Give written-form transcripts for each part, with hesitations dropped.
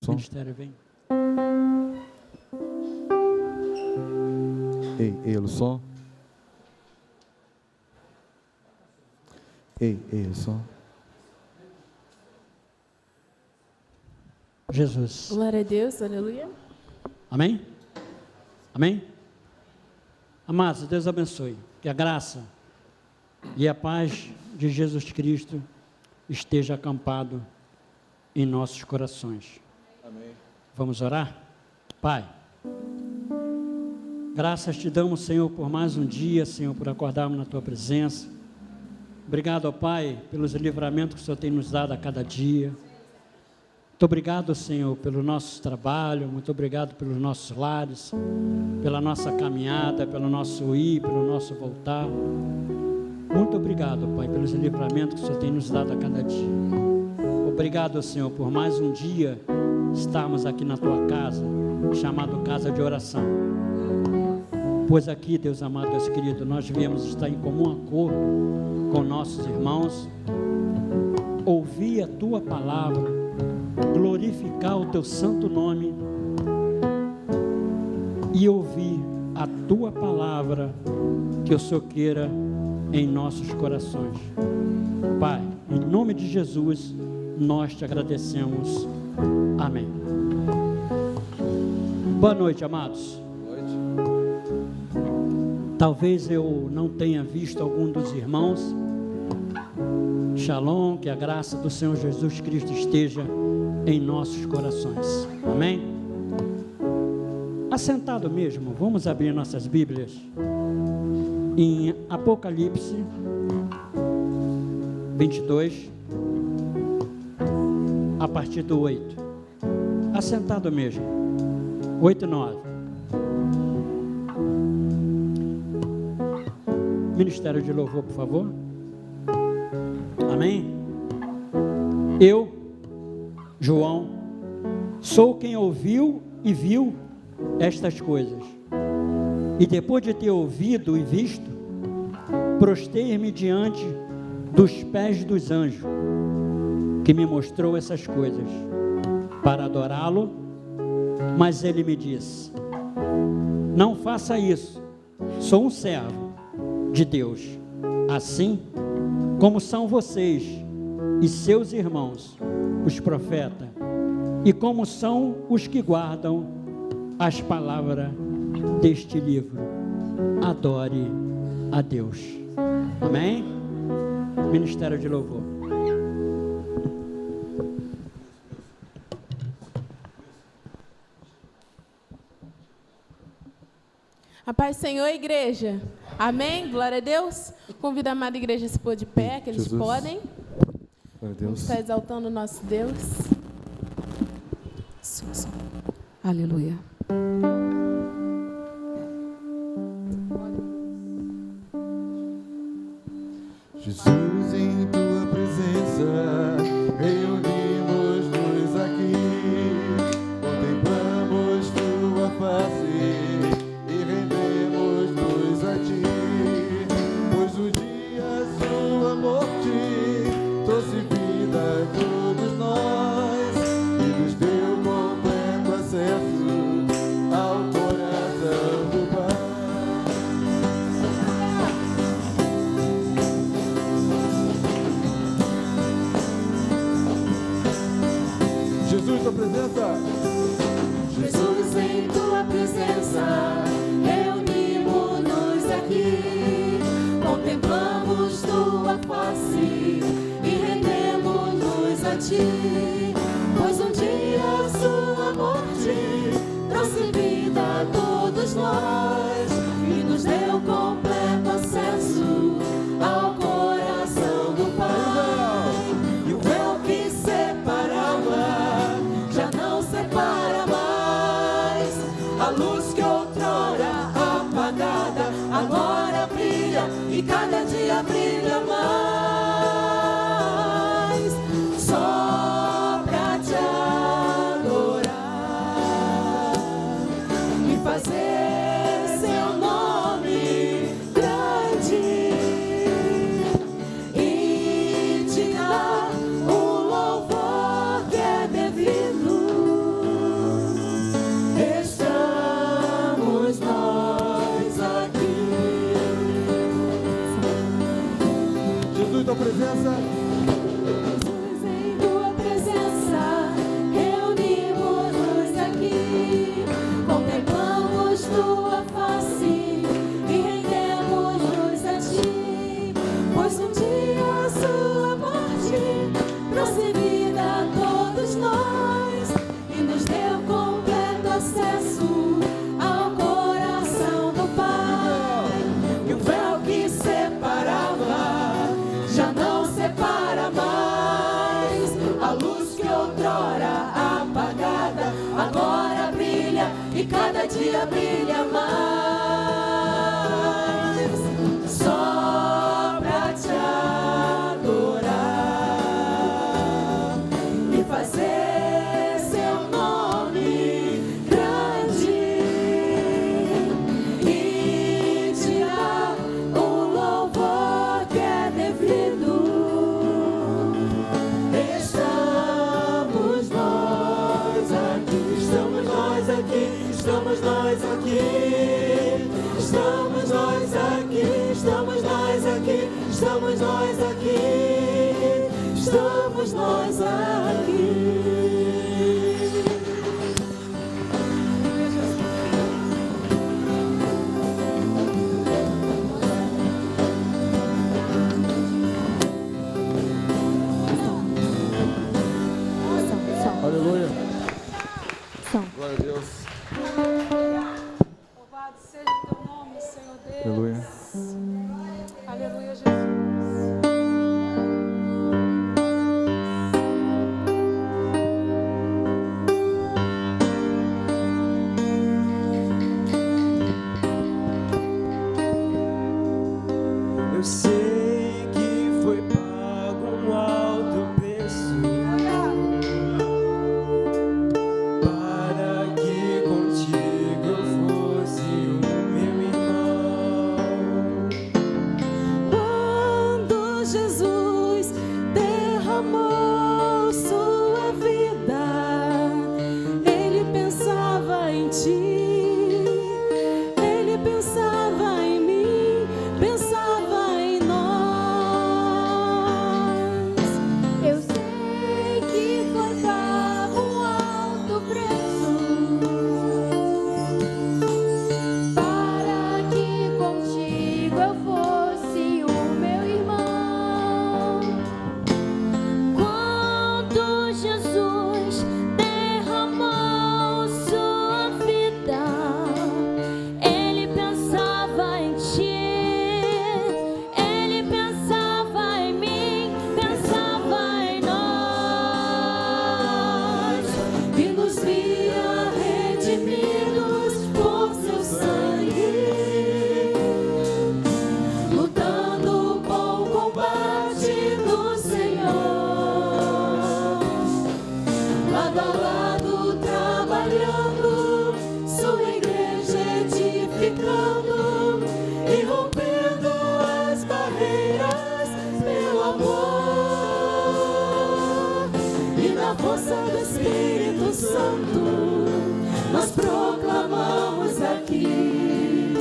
Ministério, vem. Ei, o som. Ei, o som. Jesus. Glória a Deus, aleluia. Amém? Amém? Amados, Deus abençoe. Que a graça e a paz de Jesus Cristo esteja acampado em nossos corações. Amém. Vamos orar? Pai, graças te damos, Senhor, por mais um dia, Senhor, por acordarmos na Tua presença. Obrigado, ó Pai, pelos livramentos que o Senhor tem nos dado a cada dia. Muito obrigado, Senhor, pelo nosso trabalho, muito obrigado pelos nossos lares, pela nossa caminhada, pelo nosso ir, pelo nosso voltar. Muito obrigado, Pai, pelos livramentos que o Senhor tem nos dado a cada dia. Obrigado, Senhor, por mais um dia estarmos aqui na Tua casa, chamado Casa de Oração. Pois aqui, Deus amado, Deus querido, nós viemos estar em comum acordo com nossos irmãos, ouvir a Tua palavra, glorificar o Teu santo nome e ouvir a Tua palavra que o Senhor queira em nossos corações. Pai, em nome de Jesus, nós te agradecemos. Amém. Boa noite, amados. Boa noite. Talvez eu não tenha visto algum dos irmãos. Shalom, que a graça do Senhor Jesus Cristo esteja em nossos corações. Amém? Assentado mesmo, vamos abrir nossas Bíblias em Apocalipse 22, a partir do 8. Assentado mesmo, 8 e 9. Ministério de louvor, por favor. Amém? Eu, João, sou quem ouviu e viu estas coisas. E depois de ter ouvido e visto, prostei-me diante dos pés dos anjos, que me mostrou essas coisas, para adorá-lo, mas ele me disse: não faça isso, sou um servo de Deus, assim como são vocês e seus irmãos, os profetas, e como são os que guardam as palavras deste livro. Adore a Deus. Amém? Ministério de louvor. A paz do Senhor, igreja. Amém? Glória a Deus. Convido a amada igreja a se pôr de pé, que eles Jesus. podem. Glória a Deus. Está exaltando o nosso Deus. Aleluia. Jesus, em Tua presença, reunimos-nos aqui, contemplamos Tua face e rendemos-nos a Ti, pois o dia Sua morte trouxe vida a todos nós e nos deu completo acesso ao coração do Pai. Jesus, Tua presença. Jesus, em Tua presença, reunimos-nos aqui, contemplamos Tua face e rendemos-nos a Ti, pois um dia Sua morte trouxe vida a todos nós e nos deu completo acesso ao coração do Pai. E o véu que separava já não separa mais. A luz que outrora apagada agora brilha e cada dia brilha mais. Só pra te adorar e fazer seu nome grande e te dar o louvor que é devido. presença. Jesus, em tua presença, reunimos-nos aqui, contemplamos tua face e rendemos-nos a ti, pois um dia a sua morte trouxe vida a todos nós e nos deu completo acesso ao coração do Pai. E o véu que separava já não separa mais. A luz que outrora apagada agora brilha e cada dia brilha mais. Só pra te adorar e fazer seu nome grande e te dar o louvor que é devido. Estamos nós aqui, estamos nós aqui, estamos nós aqui, estamos nós aqui, estamos nós aqui, estamos nós aqui, estamos nós aqui. Aleluia. Glória a Deus. Louvado seja o teu nome, Senhor Deus. Aleluia. Aleluia, Jesus. Eu sei que foi pago um alto preço para que contigo eu fosse o meu irmão. Quando Jesus derramou sua vida, ele pensava em ti, ele pensava em mim, pensava em nós. Eu sei que foi pago um alto preço para que contigo eu fosse o meu irmão. Quando Jesus derramou sua vida, ele pensava em ti, ele pensava em mim, pensava em nós e nos via redimidos por seu sangue, lutando o bom combate do Senhor, lado a lado trabalhando, sua igreja edificando e rompendo as barreiras pelo amor. E na força do Espírito Santo nós proclamamos aqui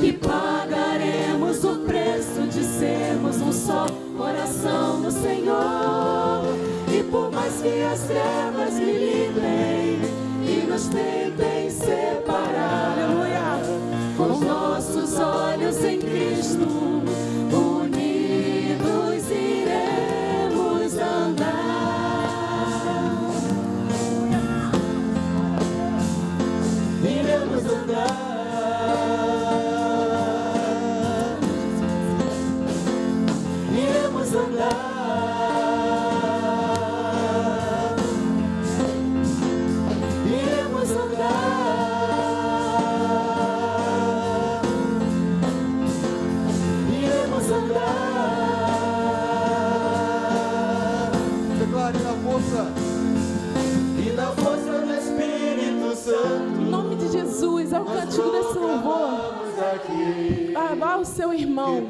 que pagaremos o preço de sermos um só coração no Senhor. E por mais que as trevas militem e nos tentem separar, com os nossos olhos em Cristo, unidos iremos andar. Iremos andar. Iremos andar. Iremos andar. Iremos andar. Declare na força. E na força do Espírito Santo, Em nome de Jesus, é o cântico desse louvor. vamos aqui. Vá o seu irmão.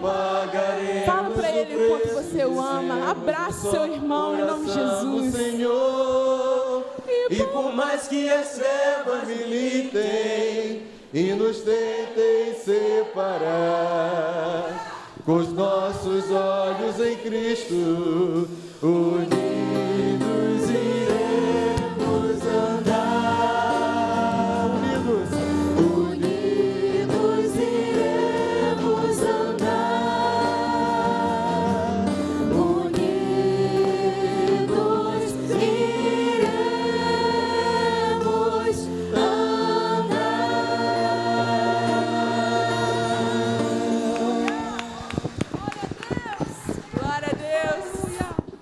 Fala pra ele o quanto você o ama. Abraça o seu irmão em nome de Jesus. Senhor, e por mais que as trevas militem e nos tentem separar, com os nossos olhos em Cristo, unidos iremos andar. Unidos iremos andar. Unidos iremos Glória a Deus.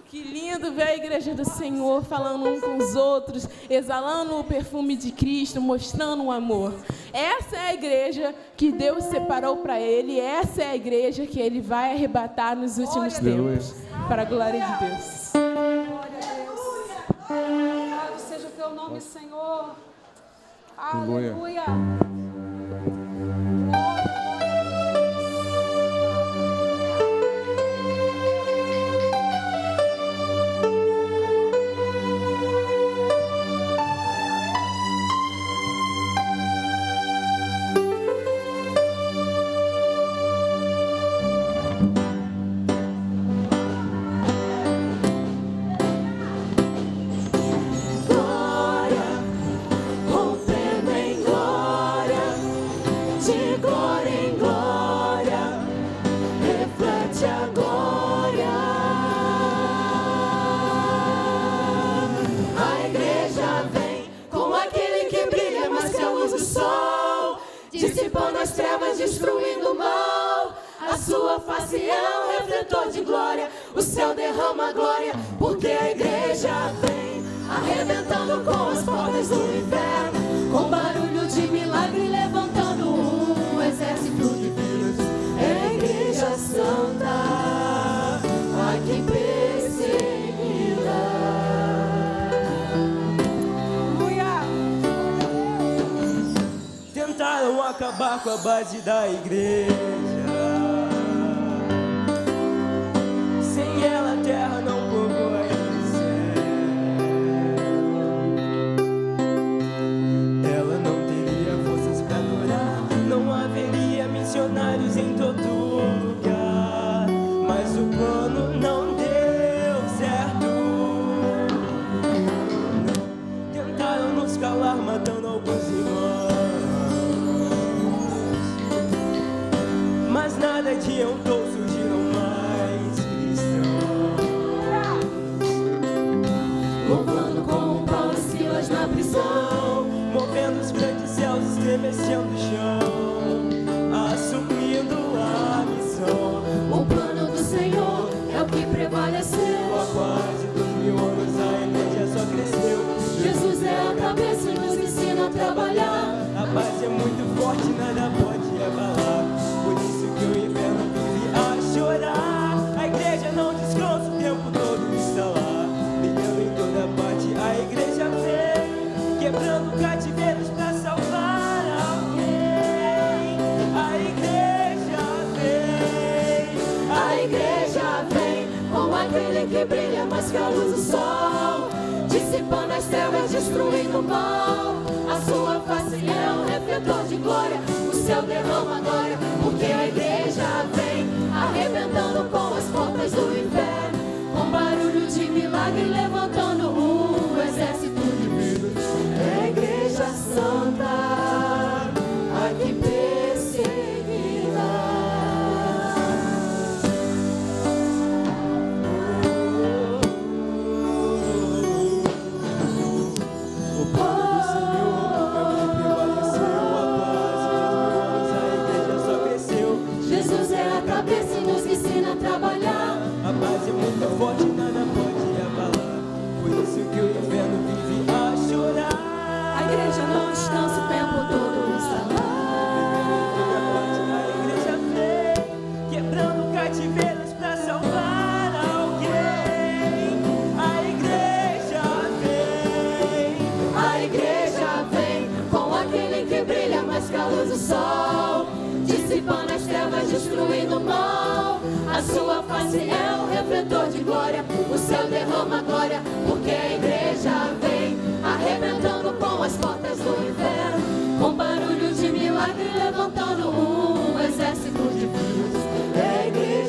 Que lindo ver a igreja do Senhor falando um com os outros, exalando o perfume de Cristo, mostrando o amor. Essa é a igreja que Deus separou para Ele. Essa é a igreja que Ele vai arrebatar nos últimos tempos. Para a glória de Deus. Glória a Deus. Louvado seja o teu nome, Senhor. Aleluia. Glória, rompendo em glória, de glória em glória, reflete a glória. A igreja vem com aquele que brilha mais que a luz do sol, dissipando as trevas, destruindo o mal. A sua face é um refletor de glória, o céu derrama glória, porque a igreja vem arrebentando com as portas do inferno, com barulho de milagre, levantando um exército de filhos. É a igreja santa, aqui perseguida. Tentaram acabar com a base da igreja. Sem ela a terra não povoa o céu. Ela não teria forças para adorar, não haveria missionários em todo lugar. Mas o plano não deu certo. Tentaram nos calar, matando alguns irmãos, mas nada adiantou, surgiram mais cristãos. Louvando como Paulo e Silas na prisão, Movendo os grandes céus, estremecendo o chão, assumindo a missão. o plano do Senhor é o que prevaleceu. Há quase 2000 anos a igreja só cresceu. Jesus é a cabeça e nos ensina a trabalhar. A base é muito forte, nada pode abalar. Por isso que o inferno vive a chorar. A igreja não descansa, o tempo todo está lá, brilhando em toda parte. A igreja vem, quebrando cativeiros para salvar alguém. A igreja vem, A igreja vem com aquele que brilha mais que a luz do sol, dissipando as trevas, destruindo o mal. A sua face é um refletor de glória, o céu derrama glória, porque a igreja vem arrebentando com as portas do inferno, com barulho de milagre, levantando um exército de vivos. É a igreja santa, aqui perseguida. o plano do Senhor é o que prevaleceu. Há quase 2000 anos a igreja só cresceu. Jesus é a cabeça e nos ensina a trabalhar. A base é muito forte, nada pode abalar. Por isso que o inferno vive a chorar. A igreja não descansa o tempo todo, está lá. A igreja vem, quebrando cativeiros para salvar alguém. A igreja vem, A igreja vem com aquele que brilha mais que a luz do sol, dissipando as trevas, destruindo o mal. A sua face é um refletor de glória, o céu derrama glória, porque a igreja vem arrebentando com as portas do inferno, com barulho de milagre, levantando um exército de filhos. É a igreja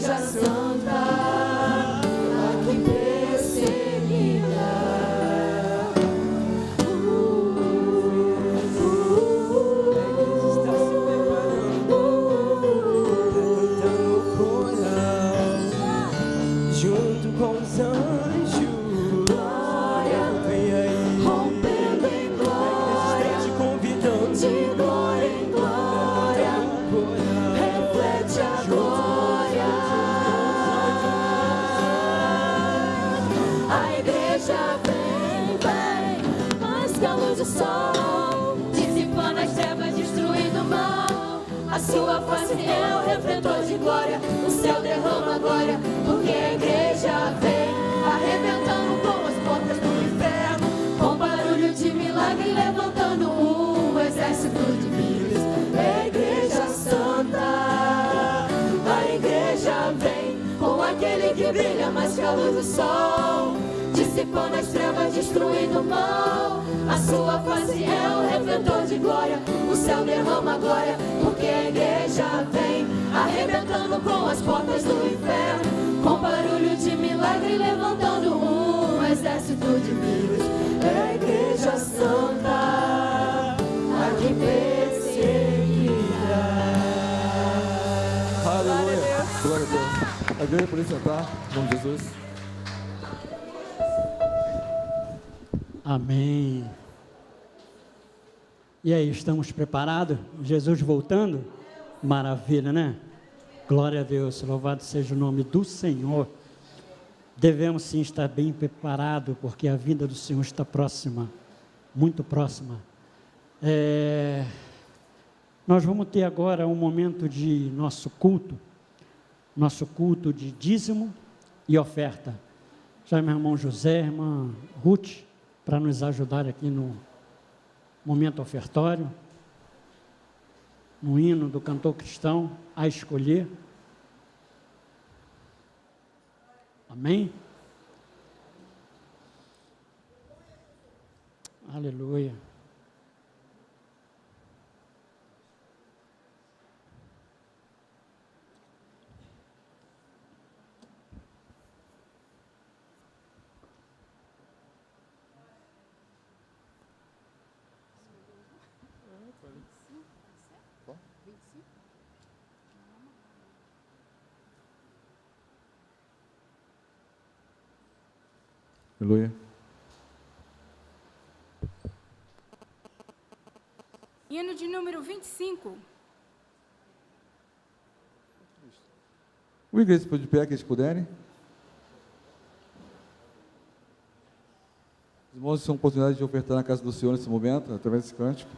A sua face é o refletor de glória. O céu derrama glória, porque a igreja vem arrebentando com as portas do inferno, com barulho de milagre, levantando um exército de vírus. É a igreja santa, a igreja vem com aquele que brilha mais que a luz do sol, dissipando as trevas, destruindo o mal. A sua face é o refletor de glória. O céu derrama glória, porque a igreja vem arrebentando com as portas do inferno, com barulho de milagre, levantando um exército de vírus. É a igreja santa, a que perseguirá. Aleluia. Glória a Deus. A igreja pode sentar, em nome de Jesus. Amém. E aí, estamos preparados? Jesus voltando? Maravilha, né? Glória a Deus, louvado seja o nome do Senhor. Devemos sim estar bem preparados, porque a vinda do Senhor está próxima, muito próxima. Nós vamos ter agora um momento de nosso culto de dízimo e oferta. Já meu irmão José, irmã Ruth, para nos ajudar aqui no momento ofertório, no hino do cantor cristão, a escolher. Amém? Aleluia. Aleluia. Hino de número 25. O igreja se de pé, que eles puderem. Os irmãos têm a oportunidade de ofertar na casa do Senhor nesse momento, através desse cântico.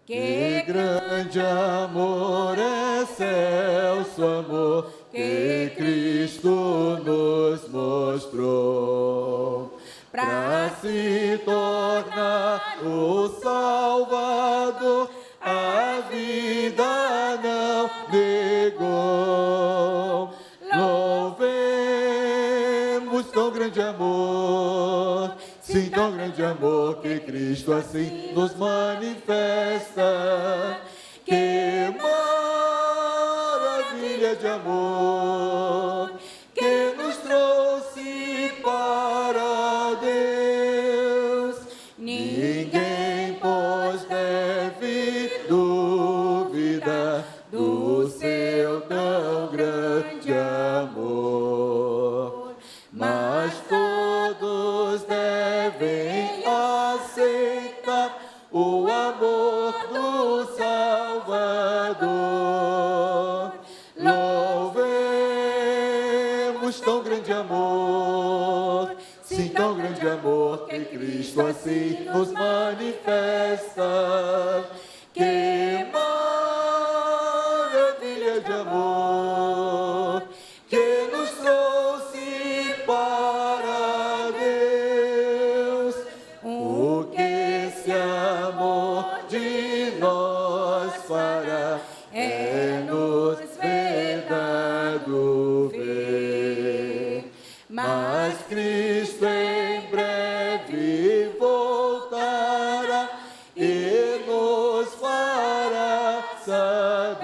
Que grande amor, excelso amor, que Cristo nos mostrou, para se tornar o Salvador, a vida não negou. Louvemos tão grande amor, sim, tão grande amor, que Cristo assim nos manifesta. Que maravilha de amor, que nos trouxe para Deus. Ninguém, pois, deve duvidar do seu tão grande amor, mas todos devem aceitar o amor do Salvador. Louvemos tão grande amor, sim, tão grande amor, que Cristo assim nos manifesta. Que maravilha de amor, que nos trouxe para Deus. O que esse amor de nós fará é nos ver dado ver. Mas Cristo em breve voltará e nos fará saber.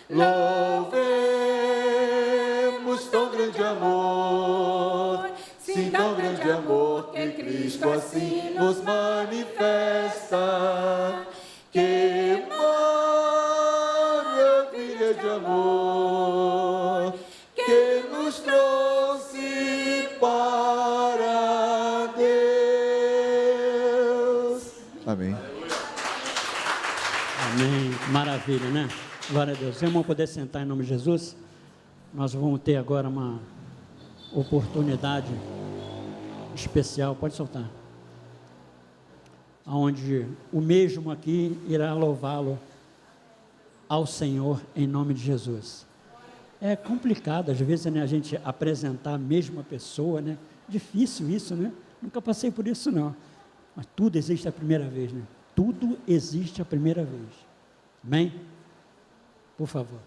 Louvemos tão grande amor, sim, tão grande amor, que Cristo assim nos manifesta. Que maravilha de amor, que nos trouxe para Deus. Amém. Amém. Maravilha, né? Glória a Deus. Vamos poder sentar em nome de Jesus. Nós vamos ter agora uma oportunidade especial. Pode soltar. onde o mesmo aqui irá louvá-lo ao Senhor em nome de Jesus. É complicado às vezes, né, a gente apresentar a mesma pessoa, né? Difícil isso, né? Nunca passei por isso não. Mas tudo existe a primeira vez, né? Tudo existe a primeira vez. Amém? Por favor.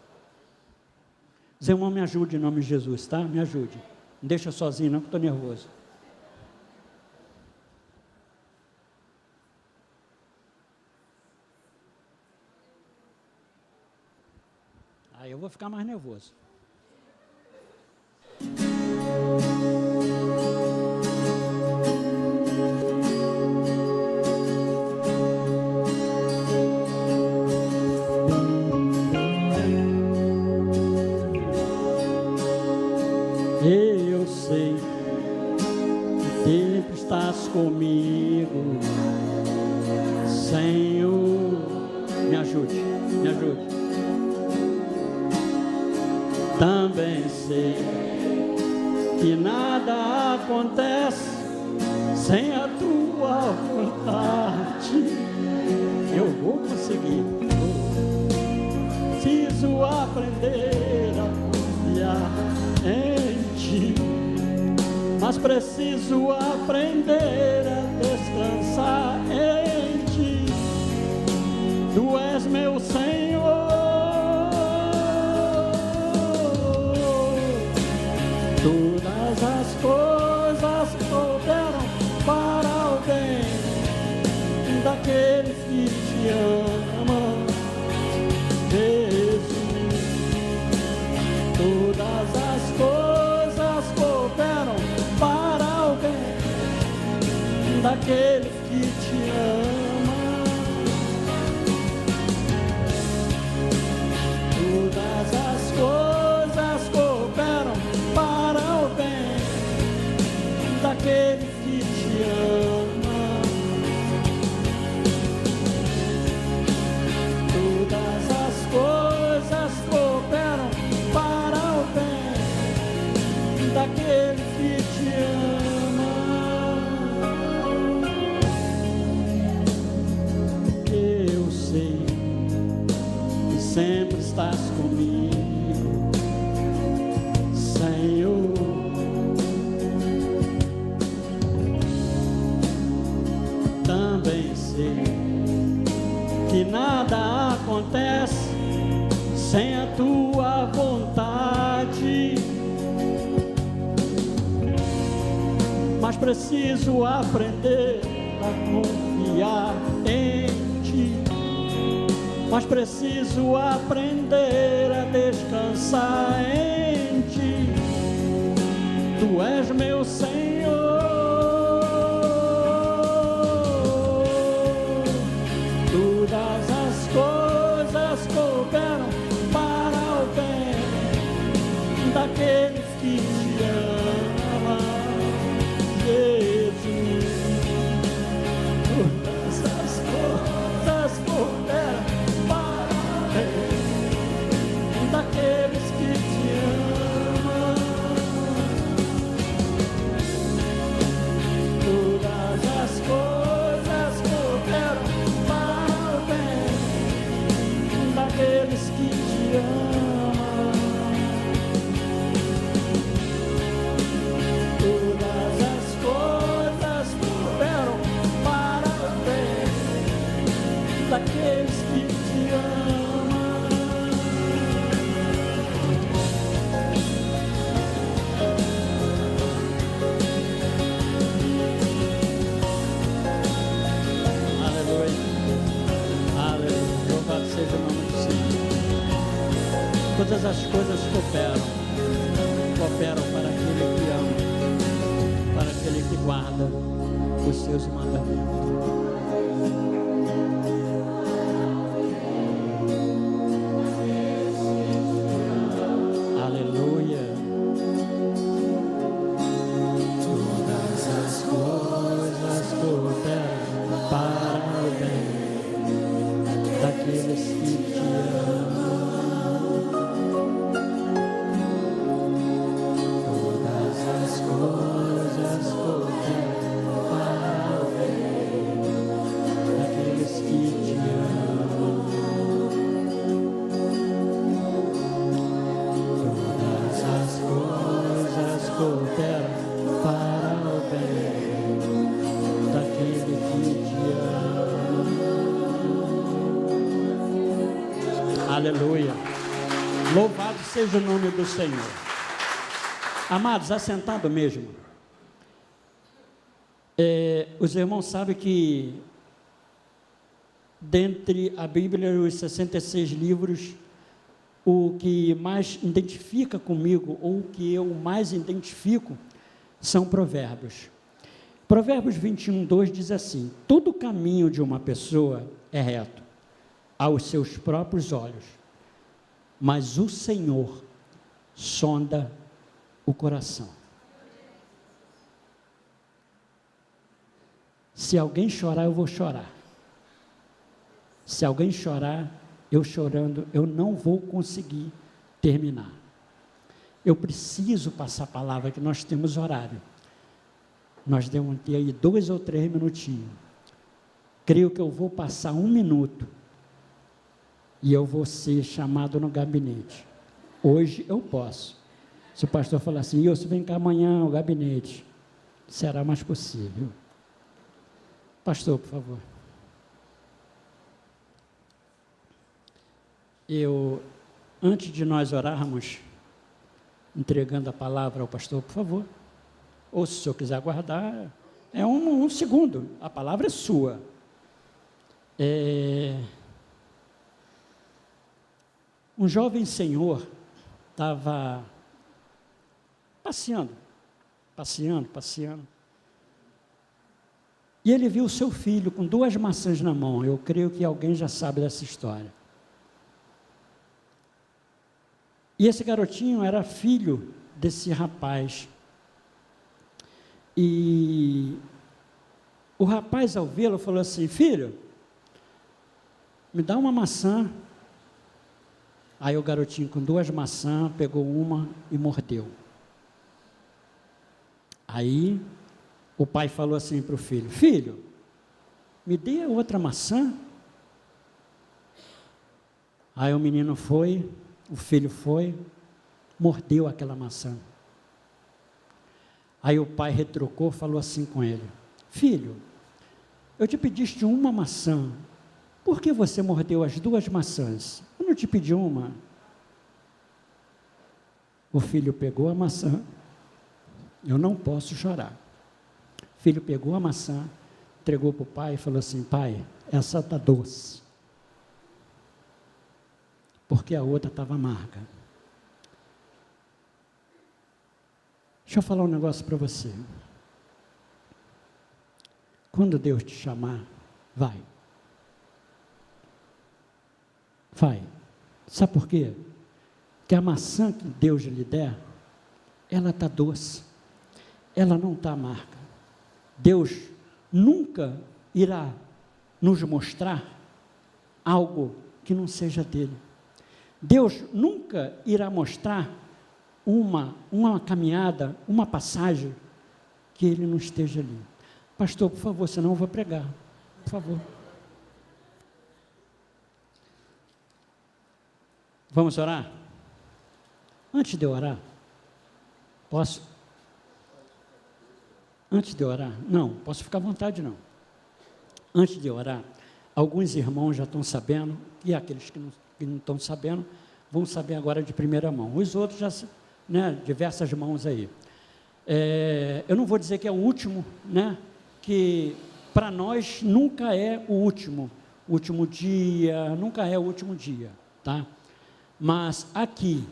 Zé, irmão, me ajude em nome de Jesus, tá? Me ajude. Não deixa sozinho não, que estou nervoso. Aí eu vou ficar mais nervoso. Eu sei que sempre estás comigo, Senhor. Me ajude, me ajude. Também sei que nada acontece sem a tua vontade. Eu vou conseguir. Preciso aprender a confiar em ti, mas preciso aprender a descansar em ti. Tu és meu Senhor. Todas as coisas cooperam para o bem daqueles que te amam, Jesus. Todas as coisas cooperam para o bem daqueles que te amam. Todas as coisas cooperam para o bem daqueles que te amam. Todas as coisas cooperam para o bem daqueles que te amam. Eu sei que sempre estás comigo, Senhor. Também sei que nada acontece sem a tua vontade, mas preciso aprender a confiar em ti, mas preciso aprender a descansar em ti. Tu és meu Senhor. Todas as coisas cooperam para o bem daqueles que te amam, Jesus. Todas as coisas cooperam para o bem daqueles que te amam. Todas as coisas cooperam para o bem daqueles que te amam. Todas as coisas cooperam para o bem daqueles que te amam. Aleluia, aleluia, louvado seja o nome do Senhor. Todas as coisas cooperam para aquele que ama, para aquele que guarda os seus mandamentos. Aleluia. Todas as coisas cooperam para o bem daqueles que te amam. Todas as coisas cooperam para o bem Aleluia. Louvado seja o nome do Senhor. Amados, assentado mesmo. Os irmãos sabem que dentre a Bíblia e os 66 livros, o que mais identifica comigo, ou o que eu mais identifico, são provérbios. Provérbios 21:2 diz assim: todo caminho de uma pessoa é reto aos seus próprios olhos, mas o Senhor sonda o coração. Se alguém chorar, eu vou chorar. Se alguém chorar, eu chorando, eu não vou conseguir terminar. Eu preciso passar a palavra, que nós temos horário. Nós devemos ter aí 2 ou 3 minutinhos. Creio que eu vou passar 1 minuto e eu vou ser chamado no gabinete. Hoje eu posso. Se o pastor falar assim, se vem cá amanhã ao gabinete, será mais possível. Pastor, por favor. Antes de nós orarmos, entregando a palavra ao pastor, por favor, ou se o senhor quiser aguardar, é um segundo, a palavra é sua. Um jovem senhor estava passeando, e ele viu o seu filho com 2 maçãs na mão. Eu creio que alguém já sabe dessa história. E esse garotinho era filho desse rapaz. E o rapaz, ao vê-lo, falou assim: filho, me dá uma maçã. Aí o garotinho, com 2 maçãs, pegou uma e mordeu. Aí o pai falou assim para o filho: filho, me dê outra maçã. Aí o menino foi, o filho foi, mordeu aquela maçã. Aí o pai retrucou, falou assim com ele: filho, eu te pediste uma maçã, por que você mordeu as 2 maçãs? Eu não te pedi uma. O filho pegou a maçã, eu não posso chorar. O filho pegou a maçã, entregou para o pai e falou assim: pai, essa está doce, porque a outra estava amarga. Deixa eu falar um negócio para você. Quando Deus te chamar, vai. Vai. Sabe por quê? Porque a maçã que Deus lhe der, ela está doce, ela não está amarga. Deus nunca irá nos mostrar algo que não seja dele. Deus nunca irá mostrar uma caminhada, uma passagem que ele não esteja ali. Pastor, por favor, senão eu vou pregar. Por favor. Vamos orar? Antes de eu orar, posso? Antes de orar? Não, posso ficar à vontade não. Antes de orar, alguns irmãos já estão sabendo, e aqueles que não estão sabendo, vão saber agora de primeira mão. Os outros já, diversas mãos aí. Eu não vou dizer que é o último, que para nós nunca é o último dia, nunca é o último dia, tá? Mas aqui,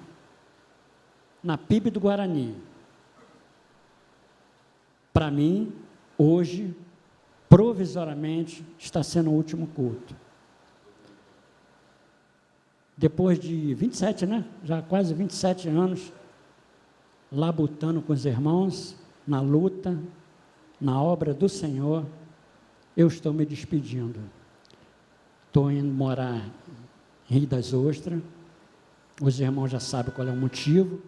na PIB do Guarani, para mim, hoje, provisoriamente, está sendo o último culto. Depois de 27, já quase 27 anos, labutando com os irmãos, na luta, na obra do Senhor, eu estou me despedindo. Estou indo morar em Rio das Ostras. Os irmãos já sabem qual é o motivo.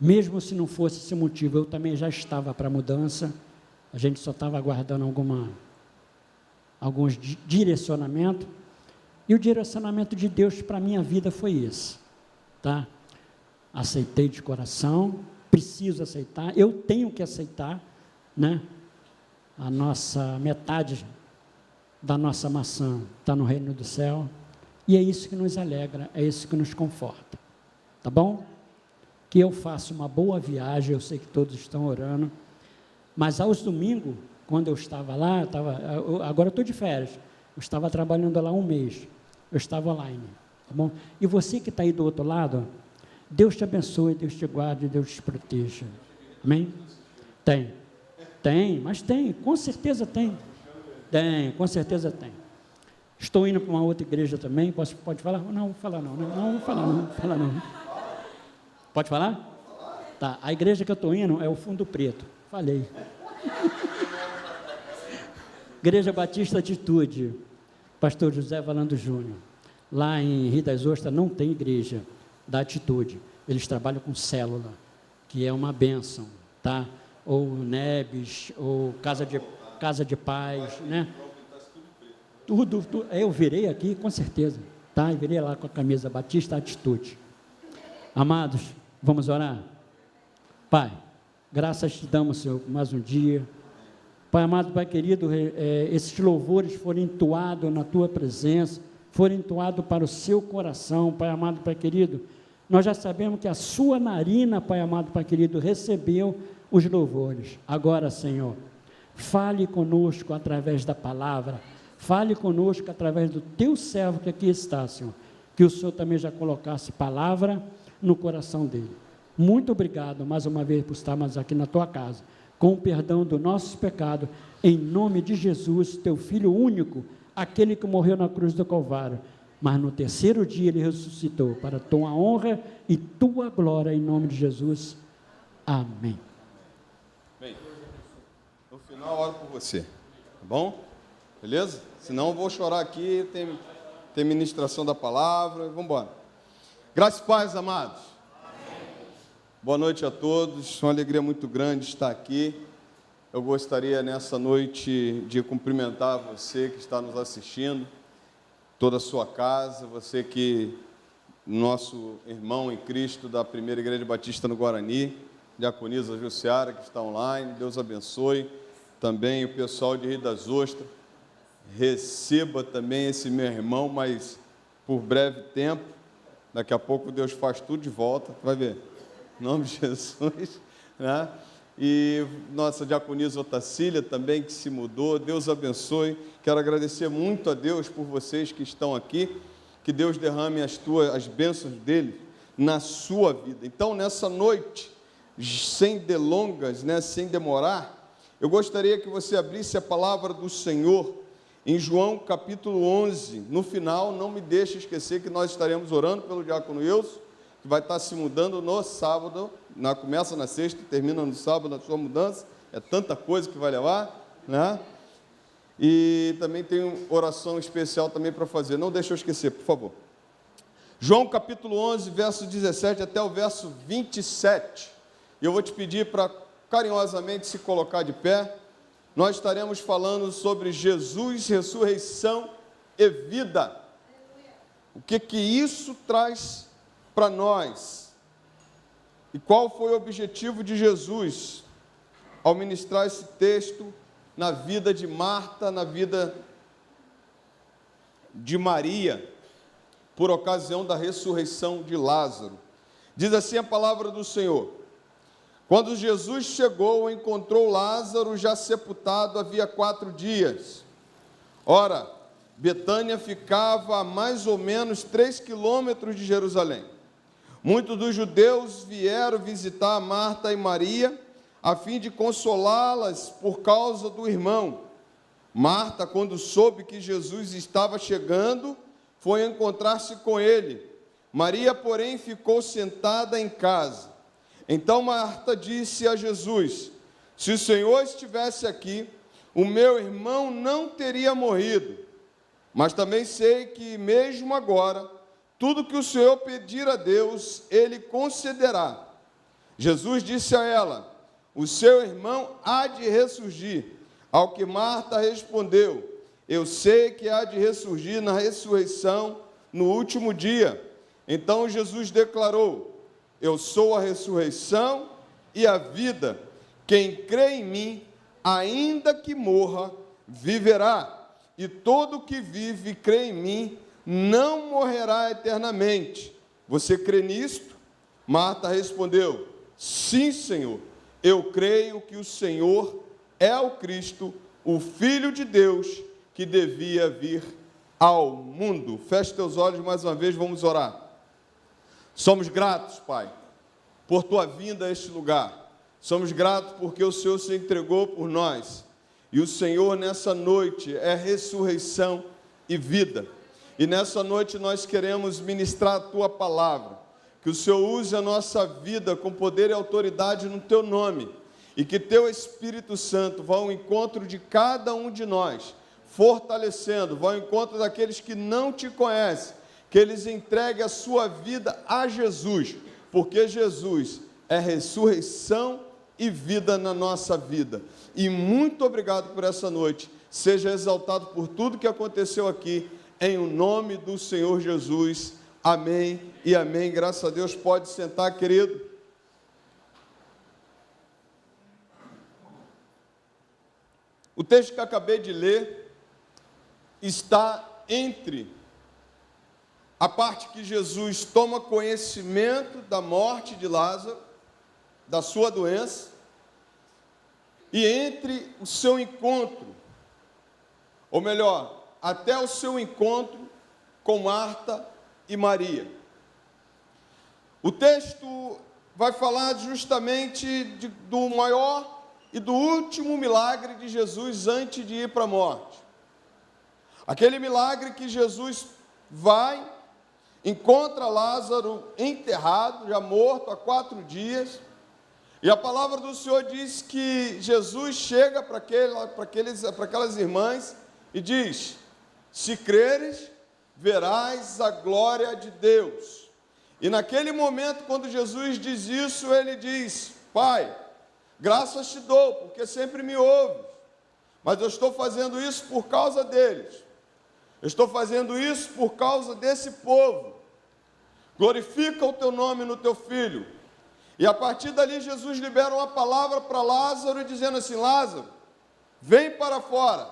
Mesmo se não fosse esse motivo, eu também já estava para a mudança. A gente só estava aguardando alguns direcionamentos. E o direcionamento de Deus para a minha vida foi esse, tá? Aceitei de coração, preciso aceitar, eu tenho que aceitar, a nossa metade da nossa maçã está no reino do céu, E é isso que nos alegra, é isso que nos conforta. Tá bom? Que eu faça uma boa viagem, eu sei que todos estão orando, mas aos domingos, quando eu estava lá, agora eu estou de férias, eu estava trabalhando lá um mês, eu estava online, tá bom? E você que está aí do outro lado, Deus te abençoe, Deus te guarde, Deus te proteja. Amém? Tem, mas tem, com certeza tem. Tem, com certeza tem. Estou indo para uma outra igreja também, pode falar? Não, vou falar não, não vou falar não. Pode falar? Tá, a igreja que eu estou indo é o Fundo Preto, falei. Igreja Batista Atitude, pastor José Valando Júnior. Lá em Rio das Ostras não tem igreja da Atitude, eles trabalham com célula, que é uma bênção, tá? Ou NEBs, ou casa de paz, né? Tudo, eu virei aqui, com certeza, tá? Eu virei lá com a camisa Batista Atitude. Amados, vamos orar? Pai, graças te damos, Senhor, por mais um dia. Pai amado, Pai querido, esses louvores foram entoados na Tua presença, foram entoados para o Seu coração, Pai amado, Pai querido. Nós já sabemos que a Sua narina, Pai amado, Pai querido, recebeu os louvores. Agora, Senhor, fale conosco através da palavra, fale conosco através do Teu servo que aqui está, Senhor, que o Senhor também já colocasse palavra no coração dele. Muito obrigado, mais uma vez, por estarmos aqui na Tua casa, com o perdão dos nossos pecados, em nome de Jesus, Teu Filho único, aquele que morreu na cruz do Calvário, mas no terceiro dia Ele ressuscitou, para Tua honra e Tua glória, em nome de Jesus. Amém. Bem, no final eu oro por você, tá bom? Beleza? Senão eu vou chorar aqui, tem ministração da palavra, vamos embora. Graças e paz, amados. Amém. Boa noite a todos, uma alegria muito grande estar aqui. Eu gostaria nessa noite de cumprimentar você que está nos assistindo, toda a sua casa, você que, nosso irmão em Cristo da Primeira Igreja Batista no Guarani, diaconisa Jussiara, que está online, Deus abençoe. Também o pessoal de Rio das Ostras, receba também esse meu irmão, mas por breve tempo, daqui a pouco Deus faz tudo de volta, vai ver, em nome de Jesus, né? E nossa diaconisa Otacília também, que se mudou, Deus abençoe. Quero agradecer muito a Deus por vocês que estão aqui, que Deus derrame as bênçãos dele na sua vida. Então, nessa noite, sem delongas, né, sem demorar, eu gostaria que você abrisse a palavra do Senhor em João capítulo 11, no final. Não me deixe esquecer que nós estaremos orando pelo diácono Wilson, que vai estar se mudando no sábado, começa na sexta e termina no sábado a sua mudança, é tanta coisa que vai levar, né? E também tem oração especial também para fazer, não deixe eu esquecer, por favor. João capítulo 11, verso 17 até o verso 27, eu vou te pedir para carinhosamente se colocar de pé. Nós estaremos falando sobre Jesus, ressurreição e vida. O que isso traz para nós? E qual foi o objetivo de Jesus ao ministrar esse texto na vida de Marta, na vida de Maria, por ocasião da ressurreição de Lázaro? Diz assim a palavra do Senhor: quando Jesus chegou, encontrou Lázaro já sepultado havia 4 dias. Ora, Betânia ficava a mais ou menos 3 quilômetros de Jerusalém. Muitos dos judeus vieram visitar Marta e Maria, a fim de consolá-las por causa do irmão. Marta, quando soube que Jesus estava chegando, foi encontrar-se com ele. Maria, porém, ficou sentada em casa. Então Marta disse a Jesus: se o Senhor estivesse aqui, o meu irmão não teria morrido. Mas também sei que, mesmo agora, tudo que o Senhor pedir a Deus, Ele concederá. Jesus disse a ela: o seu irmão há de ressurgir. Ao que Marta respondeu: eu sei que há de ressurgir na ressurreição no último dia. Então Jesus declarou: eu sou a ressurreição e a vida. Quem crê em mim, ainda que morra, viverá. E todo que vive e crê em mim, não morrerá eternamente. Você crê nisto? Marta respondeu: sim, Senhor, eu creio que o Senhor é o Cristo, o Filho de Deus, que devia vir ao mundo. Feche teus olhos mais uma vez, vamos orar. Somos gratos, Pai, por tua vinda a este lugar. Somos gratos porque o Senhor se entregou por nós. E o Senhor, nessa noite, é ressurreição e vida. E nessa noite nós queremos ministrar a tua palavra. Que o Senhor use a nossa vida com poder e autoridade no teu nome. E que teu Espírito Santo vá ao encontro de cada um de nós, fortalecendo, vá ao encontro daqueles que não te conhecem, que eles entreguem a sua vida a Jesus, porque Jesus é ressurreição e vida na nossa vida. E muito obrigado por essa noite. Seja exaltado por tudo que aconteceu aqui, em o nome do Senhor Jesus. Amém e amém. Graças a Deus. Pode sentar, querido. O texto que acabei de ler está entre a parte que Jesus toma conhecimento da morte de Lázaro, da sua doença, e entre o seu encontro, ou melhor, até o seu encontro com Marta e Maria. O texto vai falar justamente do maior e do último milagre de Jesus antes de ir para a morte. Aquele milagre que Jesus vai, encontra Lázaro enterrado, já morto há 4 dias, e a palavra do Senhor diz que Jesus chega para aquelas irmãs e diz: se creres, verás a glória de Deus. E naquele momento, quando Jesus diz isso, ele diz: Pai, graças te dou, porque sempre me ouves, mas eu estou fazendo isso por causa deles, eu estou fazendo isso por causa desse povo. Glorifica o teu nome no teu filho. E a partir dali Jesus libera uma palavra para Lázaro, dizendo assim: Lázaro, vem para fora.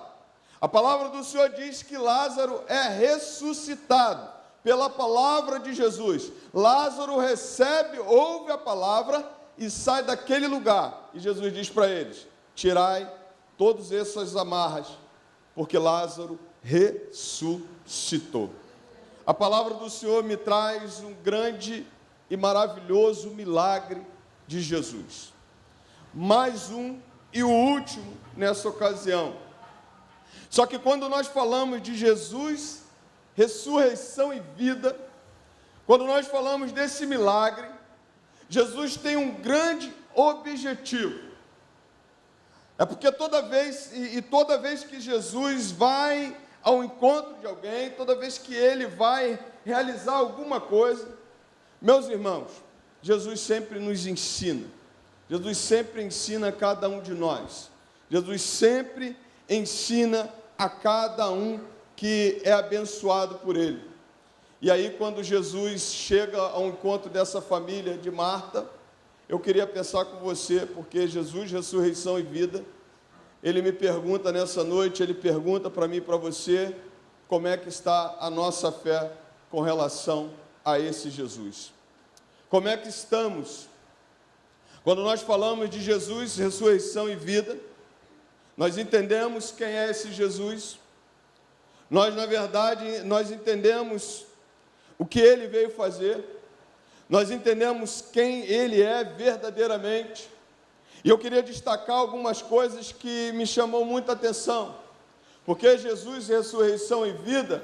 A palavra do Senhor diz que Lázaro é ressuscitado pela palavra de Jesus. Lázaro recebe, ouve a palavra e sai daquele lugar. E Jesus diz para eles: tirai todas essas amarras, porque Lázaro ressuscitou. A palavra do Senhor me traz um grande e maravilhoso milagre de Jesus. Mais um e o último nessa ocasião. Só que quando nós falamos de Jesus, ressurreição e vida, quando nós falamos desse milagre, Jesus tem um grande objetivo. É porque toda vez que Jesus vai ao encontro de alguém, toda vez que ele vai realizar alguma coisa, meus irmãos, Jesus sempre nos ensina. Jesus sempre ensina a cada um de nós. Jesus sempre ensina a cada um que é abençoado por ele. E aí, quando Jesus chega ao encontro dessa família de Marta, eu queria pensar com você, porque Jesus, ressurreição e vida, ele me pergunta nessa noite, ele pergunta para mim e para você, como é que está a nossa fé com relação a esse Jesus. Como é que estamos? Quando nós falamos de Jesus, ressurreição e vida, nós entendemos quem é esse Jesus. Nós, na verdade, nós entendemos o que ele veio fazer. Nós entendemos quem ele é verdadeiramente. E eu queria destacar algumas coisas que me chamou muita atenção. Porque Jesus, ressurreição e vida,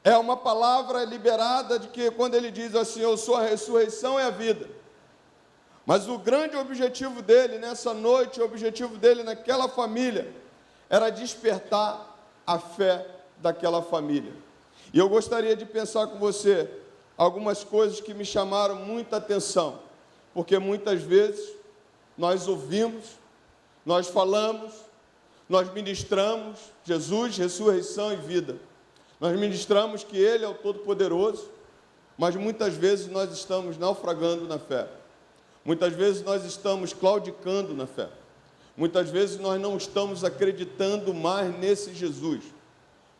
é uma palavra liberada de que quando ele diz assim: eu sou a ressurreição e a vida. Mas o grande objetivo dele nessa noite, o objetivo dele naquela família, era despertar a fé daquela família. E eu gostaria de pensar com você algumas coisas que me chamaram muita atenção. Porque muitas vezes nós ouvimos, nós falamos, nós ministramos Jesus, ressurreição e vida. Nós ministramos que ele é o Todo-Poderoso, mas muitas vezes nós estamos naufragando na fé. Muitas vezes nós estamos claudicando na fé. Muitas vezes nós não estamos acreditando mais nesse Jesus.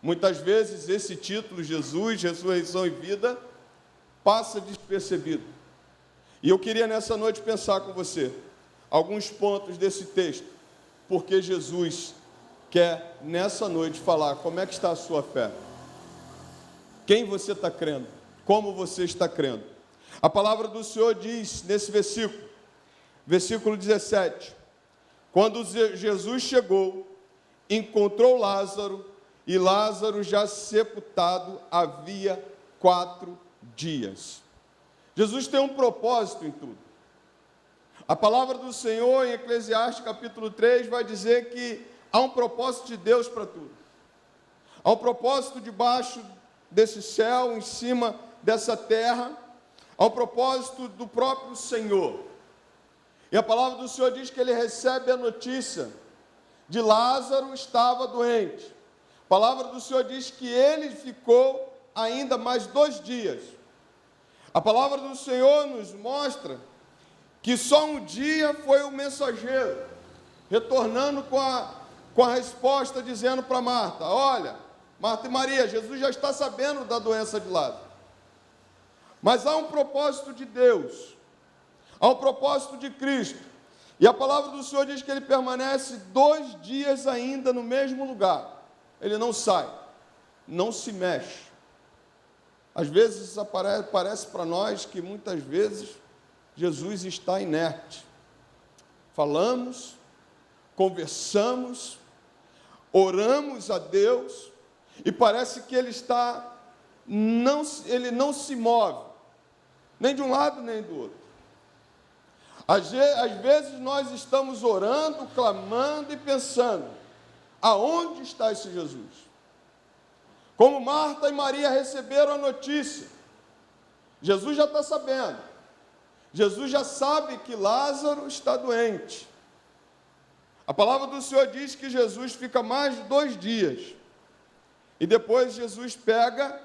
Muitas vezes esse título, Jesus, ressurreição e vida, passa despercebido. E eu queria nessa noite pensar com você alguns pontos desse texto, porque Jesus quer nessa noite falar como é que está a sua fé. Quem você está crendo? Como você está crendo? A palavra do Senhor diz nesse versículo 17, quando Jesus chegou, encontrou Lázaro, e Lázaro já sepultado havia 4 dias. Jesus tem um propósito em tudo. A palavra do Senhor em Eclesiastes capítulo 3 vai dizer que há um propósito de Deus para tudo. Há um propósito debaixo desse céu, em cima dessa terra, há um propósito do próprio Senhor. E a palavra do Senhor diz que ele recebe a notícia de Lázaro estava doente. A palavra do Senhor diz que ele ficou ainda mais 2 dias. A palavra do Senhor nos mostra que só um dia foi o mensageiro, retornando com a resposta, dizendo para Marta, olha, Marta e Maria, Jesus já está sabendo da doença de Lázaro. Mas há um propósito de Deus, há um propósito de Cristo. E a palavra do Senhor diz que ele permanece 2 dias ainda no mesmo lugar. Ele não sai, não se mexe. Às vezes parece para nós que muitas vezes Jesus está inerte. Falamos, conversamos, oramos a Deus e parece que ele não se move, nem de um lado nem do outro. Às vezes nós estamos orando, clamando e pensando, aonde está esse Jesus? Como Marta e Maria receberam a notícia, Jesus já está sabendo, Jesus já sabe que Lázaro está doente. A palavra do Senhor diz que Jesus fica mais de 2 dias, e depois Jesus pega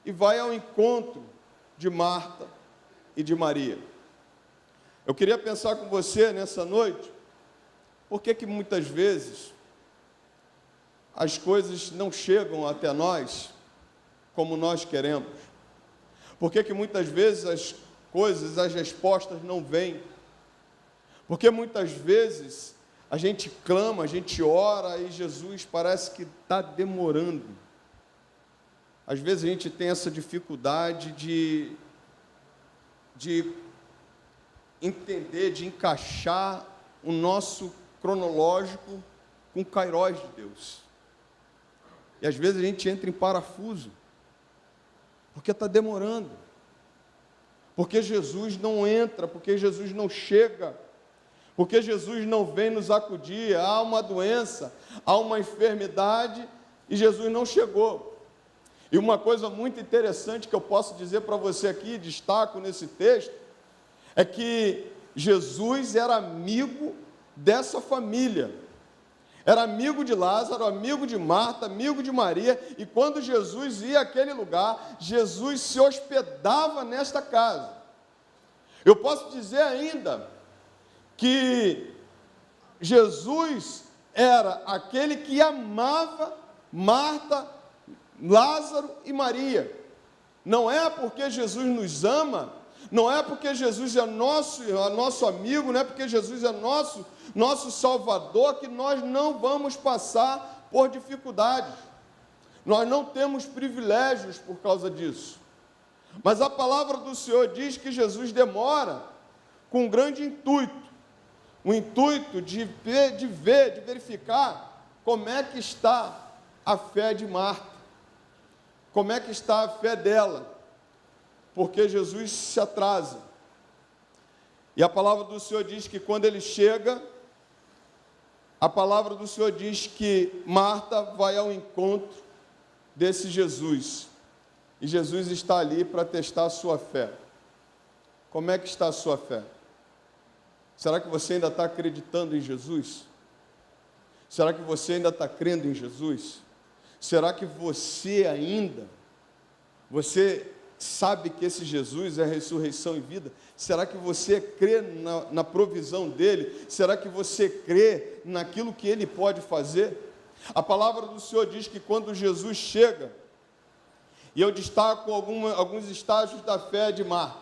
e vai ao encontro de Marta e de Maria. Eu queria pensar com você nessa noite, por que muitas vezes as coisas não chegam até nós como nós queremos? Por que muitas vezes as respostas não vêm? Porque muitas vezes a gente clama, a gente ora e Jesus parece que está demorando. Às vezes a gente tem essa dificuldade de entender, de encaixar o nosso cronológico com o kairós de Deus. E às vezes a gente entra em parafuso, porque está demorando, porque Jesus não entra, porque Jesus não chega, porque Jesus não vem nos acudir. Há uma doença, há uma enfermidade e Jesus não chegou. E uma coisa muito interessante que eu posso dizer para você aqui, destaco nesse texto, é que Jesus era amigo dessa família. Era amigo de Lázaro, amigo de Marta, amigo de Maria, e quando Jesus ia àquele lugar, Jesus se hospedava nesta casa. Eu posso dizer ainda que Jesus era aquele que amava Marta, Lázaro e Maria. Não é porque Jesus nos ama, não é porque Jesus é nosso amigo, não é porque Jesus é nosso Salvador, que nós não vamos passar por dificuldades. Nós não temos privilégios por causa disso. Mas a palavra do Senhor diz que Jesus demora com um grande intuito, o intuito de verificar como é que está a fé de Marta, como é que está a fé dela, porque Jesus se atrasa. E a palavra do Senhor diz que quando ele chega, a palavra do Senhor diz que Marta vai ao encontro desse Jesus. E Jesus está ali para testar a sua fé. Como é que está a sua fé? Será que você ainda está acreditando em Jesus? Será que você ainda está crendo em Jesus? Será que você sabe que esse Jesus é ressurreição e vida? Será que você crê na provisão dele? Será que você crê naquilo que ele pode fazer? A palavra do Senhor diz que quando Jesus chega, e eu destaco alguns estágios da fé de Marta,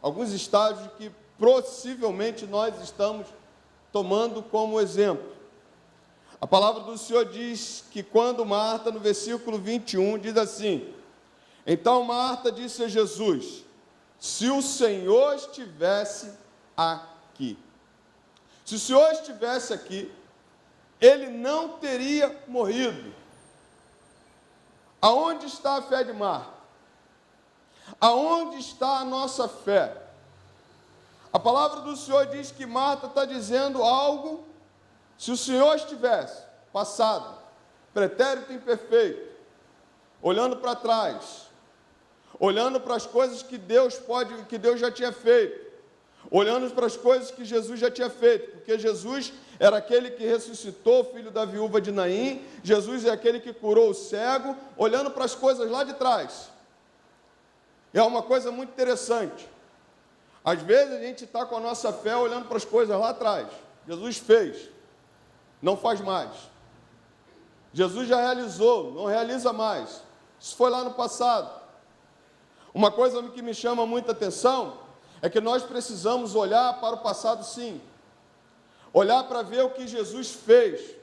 alguns estágios que possivelmente nós estamos tomando como exemplo. A palavra do Senhor diz que quando Marta, no versículo 21, diz assim: então Marta disse a Jesus: se o Senhor estivesse aqui. Se o Senhor estivesse aqui, ele não teria morrido. Aonde está a fé de Marta? Aonde está a nossa fé? A palavra do Senhor diz que Marta está dizendo algo. Se o Senhor estivesse, passado, pretérito imperfeito, olhando para trás, olhando para as coisas que Deus já tinha feito, olhando para as coisas que Jesus já tinha feito, porque Jesus era aquele que ressuscitou o filho da viúva de Naim, Jesus é aquele que curou o cego, olhando para as coisas lá de trás. É uma coisa muito interessante. Às vezes a gente está com a nossa fé olhando para as coisas lá atrás. Jesus fez, não faz mais. Jesus já realizou, não realiza mais. Isso foi lá no passado. Uma coisa que me chama muita atenção é que nós precisamos olhar para o passado, sim. Olhar para ver o que Jesus fez.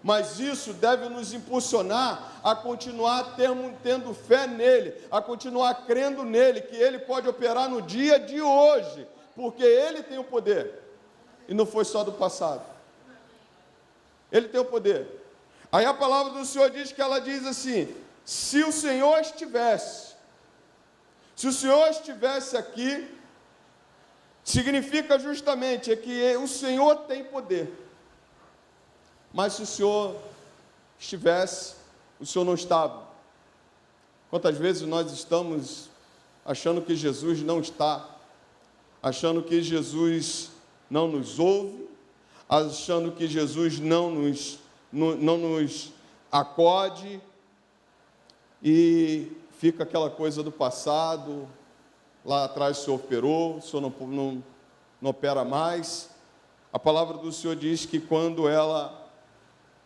Mas isso deve nos impulsionar a continuar tendo fé nele, a continuar crendo nele, que ele pode operar no dia de hoje, porque ele tem o poder. E não foi só do passado. Ele tem o poder. Aí a palavra do Senhor diz que ela diz assim: se o Senhor estivesse aqui, significa justamente que o Senhor tem poder. Mas se o Senhor estivesse, o Senhor não estava. Quantas vezes nós estamos achando que Jesus não está, achando que Jesus não nos ouve, achando que Jesus não nos acode, e fica aquela coisa do passado, lá atrás o Senhor operou, o Senhor não opera mais. A palavra do Senhor diz que quando ela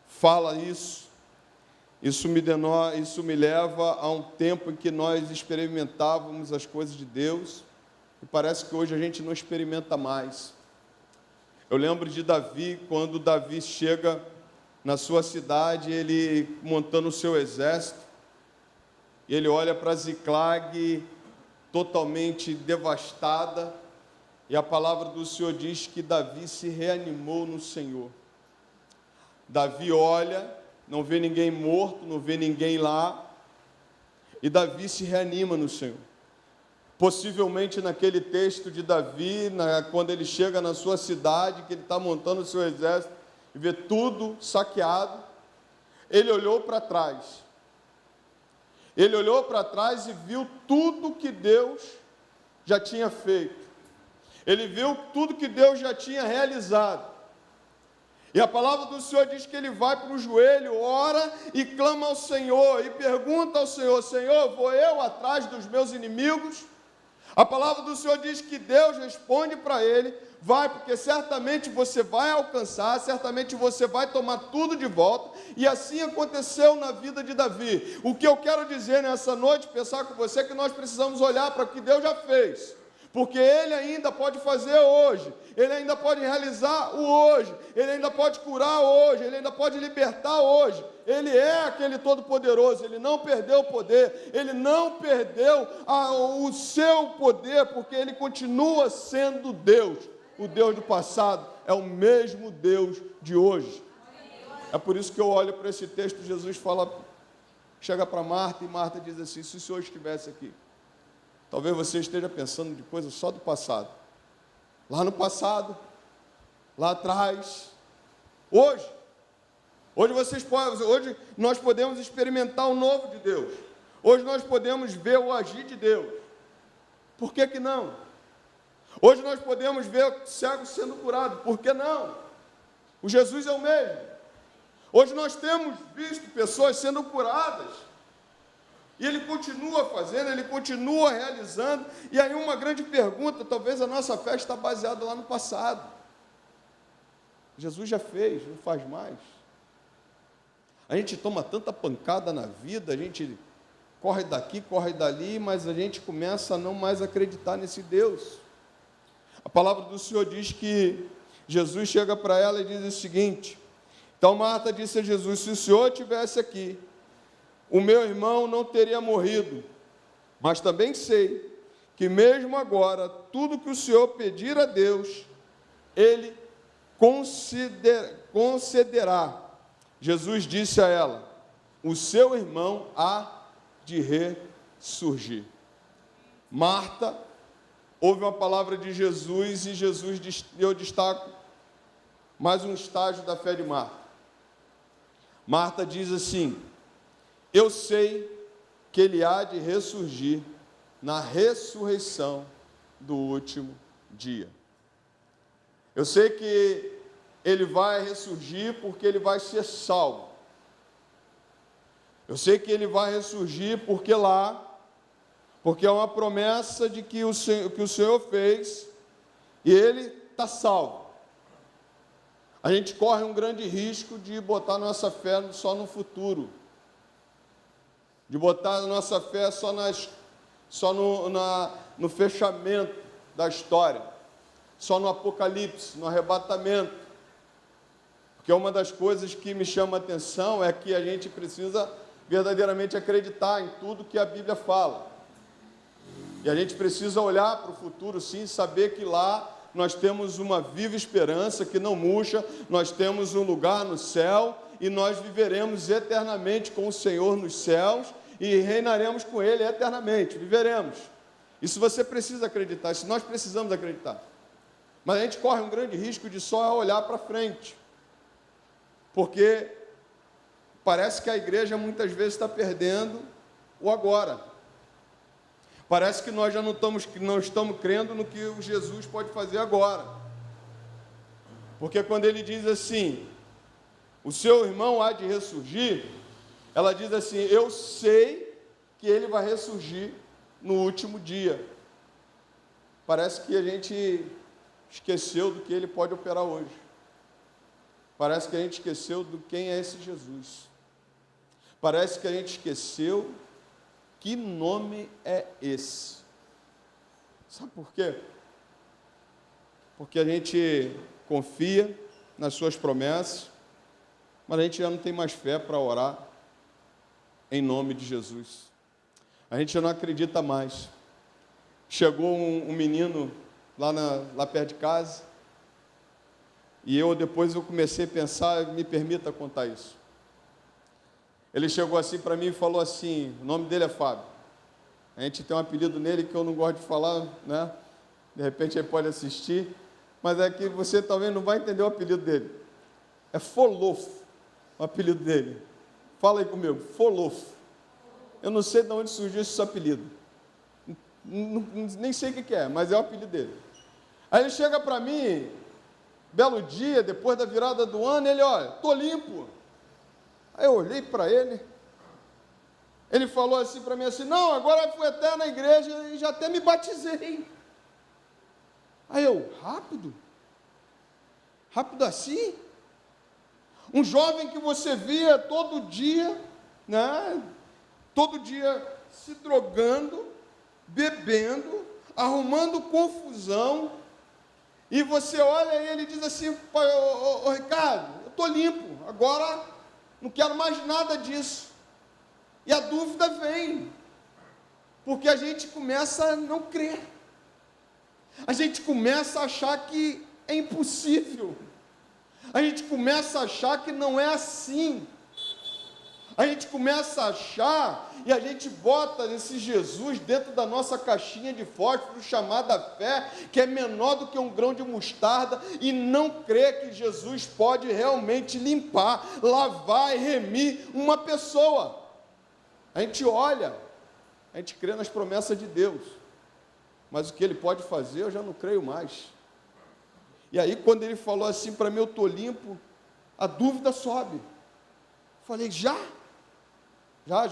fala isso me leva a um tempo em que nós experimentávamos as coisas de Deus, e parece que hoje a gente não experimenta mais. Eu lembro de Davi, quando Davi chega na sua cidade, ele montando o seu exército, e ele olha para Ziclag totalmente devastada, e a palavra do Senhor diz que Davi se reanimou no Senhor. Davi olha, não vê ninguém morto, não vê ninguém lá, e Davi se reanima no Senhor. Possivelmente naquele texto de Davi, quando ele chega na sua cidade, que ele está montando o seu exército, e vê tudo saqueado, ele olhou para trás. Ele olhou para trás e viu tudo que Deus já tinha feito. Ele viu tudo que Deus já tinha realizado. E a palavra do Senhor diz que ele vai para o joelho, ora e clama ao Senhor, e pergunta ao Senhor: Senhor, vou eu atrás dos meus inimigos? A palavra do Senhor diz que Deus responde para ele: vai, porque certamente você vai alcançar, certamente você vai tomar tudo de volta. E assim aconteceu na vida de Davi. O que eu quero dizer nessa noite, pensar com você, é que nós precisamos olhar para o que Deus já fez, porque Ele ainda pode fazer hoje, Ele ainda pode realizar o hoje, Ele ainda pode curar hoje, Ele ainda pode libertar hoje. Ele é aquele todo-poderoso, Ele não perdeu o poder, Ele não perdeu o seu poder, porque Ele continua sendo Deus. O Deus do passado é o mesmo Deus de hoje. É por isso que eu olho para esse texto, Jesus chega para Marta, e Marta diz assim: se o Senhor estivesse aqui. Talvez você esteja pensando de coisa só do passado. Lá no passado, lá atrás, hoje nós podemos experimentar o novo de Deus. Hoje nós podemos ver o agir de Deus. Por que que não? Hoje nós podemos ver o cego sendo curado. Por que não? O Jesus é o mesmo. Hoje nós temos visto pessoas sendo curadas. E Ele continua fazendo, Ele continua realizando. E aí uma grande pergunta: talvez a nossa fé está baseada lá no passado. Jesus já fez, não faz mais. A gente toma tanta pancada na vida, a gente corre daqui, corre dali, mas a gente começa a não mais acreditar nesse Deus. A palavra do Senhor diz que Jesus chega para ela e diz o seguinte: então Marta disse a Jesus, se o Senhor estivesse aqui, o meu irmão não teria morrido, mas também sei que mesmo agora, tudo que o Senhor pedir a Deus, Ele concederá. Jesus disse a ela, o seu irmão há de ressurgir. Marta ouve uma palavra de Jesus e Jesus, eu destaco mais um estágio da fé de Marta. Marta diz assim, eu sei que ele há de ressurgir na ressurreição do último dia. Eu sei que ele vai ressurgir porque ele vai ser salvo. Eu sei que ele vai ressurgir porque é uma promessa de que o Senhor fez e ele está salvo. A gente corre um grande risco de botar nossa fé só no futuro, de botar a nossa fé só no fechamento da história, só no apocalipse, no arrebatamento. Porque uma das coisas que me chama a atenção é que a gente precisa verdadeiramente acreditar em tudo que a Bíblia fala. E a gente precisa olhar para o futuro, sim, saber que lá nós temos uma viva esperança que não murcha, nós temos um lugar no céu e nós viveremos eternamente com o Senhor nos céus e reinaremos com Ele eternamente, viveremos. Isso você precisa acreditar, isso nós precisamos acreditar. Mas a gente corre um grande risco de só olhar para frente, porque parece que a igreja muitas vezes está perdendo o agora. Parece que nós já não estamos crendo no que o Jesus pode fazer agora. Porque quando ele diz assim, o seu irmão há de ressurgir, ela diz assim, eu sei que ele vai ressurgir no último dia. Parece que a gente esqueceu do que ele pode operar hoje. Parece que a gente esqueceu do quem é esse Jesus. Parece que a gente esqueceu que nome é esse. Sabe por quê? Porque a gente confia nas suas promessas, mas a gente já não tem mais fé para orar em nome de Jesus. A gente já não acredita mais. Chegou um menino lá perto de casa, e depois eu comecei a pensar, me permita contar isso. Ele chegou assim para mim e falou assim, o nome dele é Fábio. A gente tem um apelido nele que eu não gosto de falar, né? De repente ele pode assistir, mas é que você talvez não vai entender o apelido dele. É Folofo, o apelido dele. Fala aí comigo, Folofo. Eu não sei de onde surgiu esse apelido. Nem sei o que é, mas é o apelido dele. Aí ele chega para mim, belo dia, depois da virada do ano, ele, olha, estou limpo. Aí eu olhei para ele falou assim para mim assim, não, agora eu fui até na igreja e já até me batizei. Aí eu, rápido? Rápido assim? Um jovem que você via todo dia, né? Todo dia se drogando, bebendo, arrumando confusão, e você olha e ele diz assim, ô Ricardo, eu estou limpo, agora não quero mais nada disso. E a dúvida vem, porque a gente começa a não crer. A gente começa a achar que é impossível. A gente começa a achar que não é assim. A gente começa a achar e a gente bota esse Jesus dentro da nossa caixinha de fósforo chamada fé, que é menor do que um grão de mostarda, e não crê que Jesus pode realmente limpar, lavar e remir uma pessoa. A gente olha, a gente crê nas promessas de Deus, mas o que Ele pode fazer eu já não creio mais. E aí quando Ele falou assim para mim, eu estou limpo, a dúvida sobe. Falei, já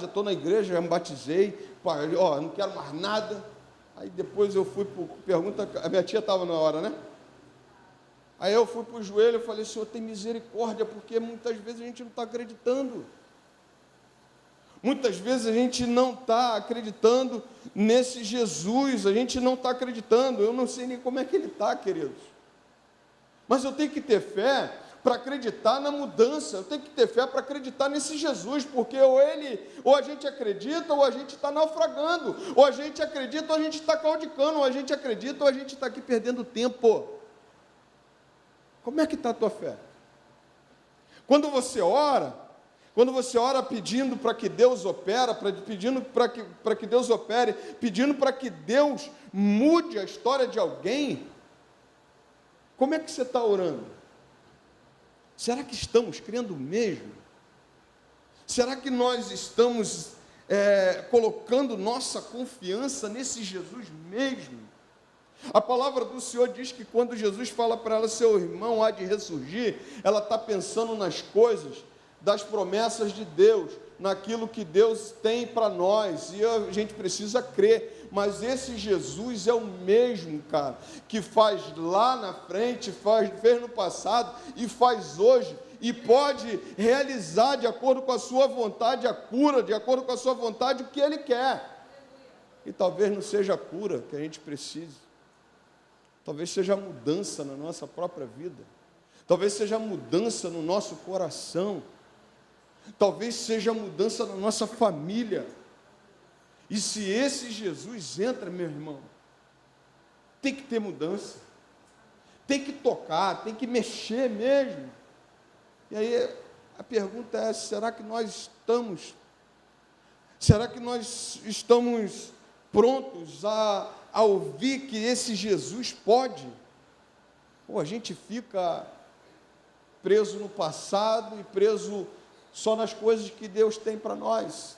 estou na igreja, já me batizei, não quero mais nada. Aí depois eu fui para pergunta, a minha tia estava na hora, né? Aí eu fui para o joelho e falei, Senhor, tem misericórdia, porque muitas vezes a gente não está acreditando. Muitas vezes a gente não está acreditando nesse Jesus, a gente não está acreditando, eu não sei nem como é que ele está, queridos. Mas eu tenho que ter fé para acreditar na mudança, eu tenho que ter fé para acreditar nesse Jesus, porque ou a gente acredita, ou a gente está naufragando, ou a gente acredita, ou a gente está claudicando, ou a gente acredita, ou a gente está aqui perdendo tempo. Como é que está a tua fé? Quando você ora pedindo para que Deus pedindo para que Deus opere, pedindo para que Deus mude a história de alguém, como é que você está orando? Será que estamos crendo mesmo? Será que nós estamos colocando nossa confiança nesse Jesus mesmo? A palavra do Senhor diz que quando Jesus fala para ela, seu irmão há de ressurgir, ela está pensando nas coisas, das promessas de Deus, naquilo que Deus tem para nós, e a gente precisa crer, mas esse Jesus é o mesmo, cara, que faz lá na frente, fez no passado e faz hoje, e pode realizar de acordo com a sua vontade a cura, de acordo com a sua vontade o que Ele quer. E talvez não seja a cura que a gente precise, talvez seja a mudança na nossa própria vida, talvez seja a mudança no nosso coração, talvez seja a mudança na nossa família. E se esse Jesus entra, meu irmão, tem que ter mudança, tem que tocar, tem que mexer mesmo. E aí a pergunta é, será que nós estamos prontos a ouvir que esse Jesus pode? Ou a gente fica preso no passado e preso só nas coisas que Deus tem para nós?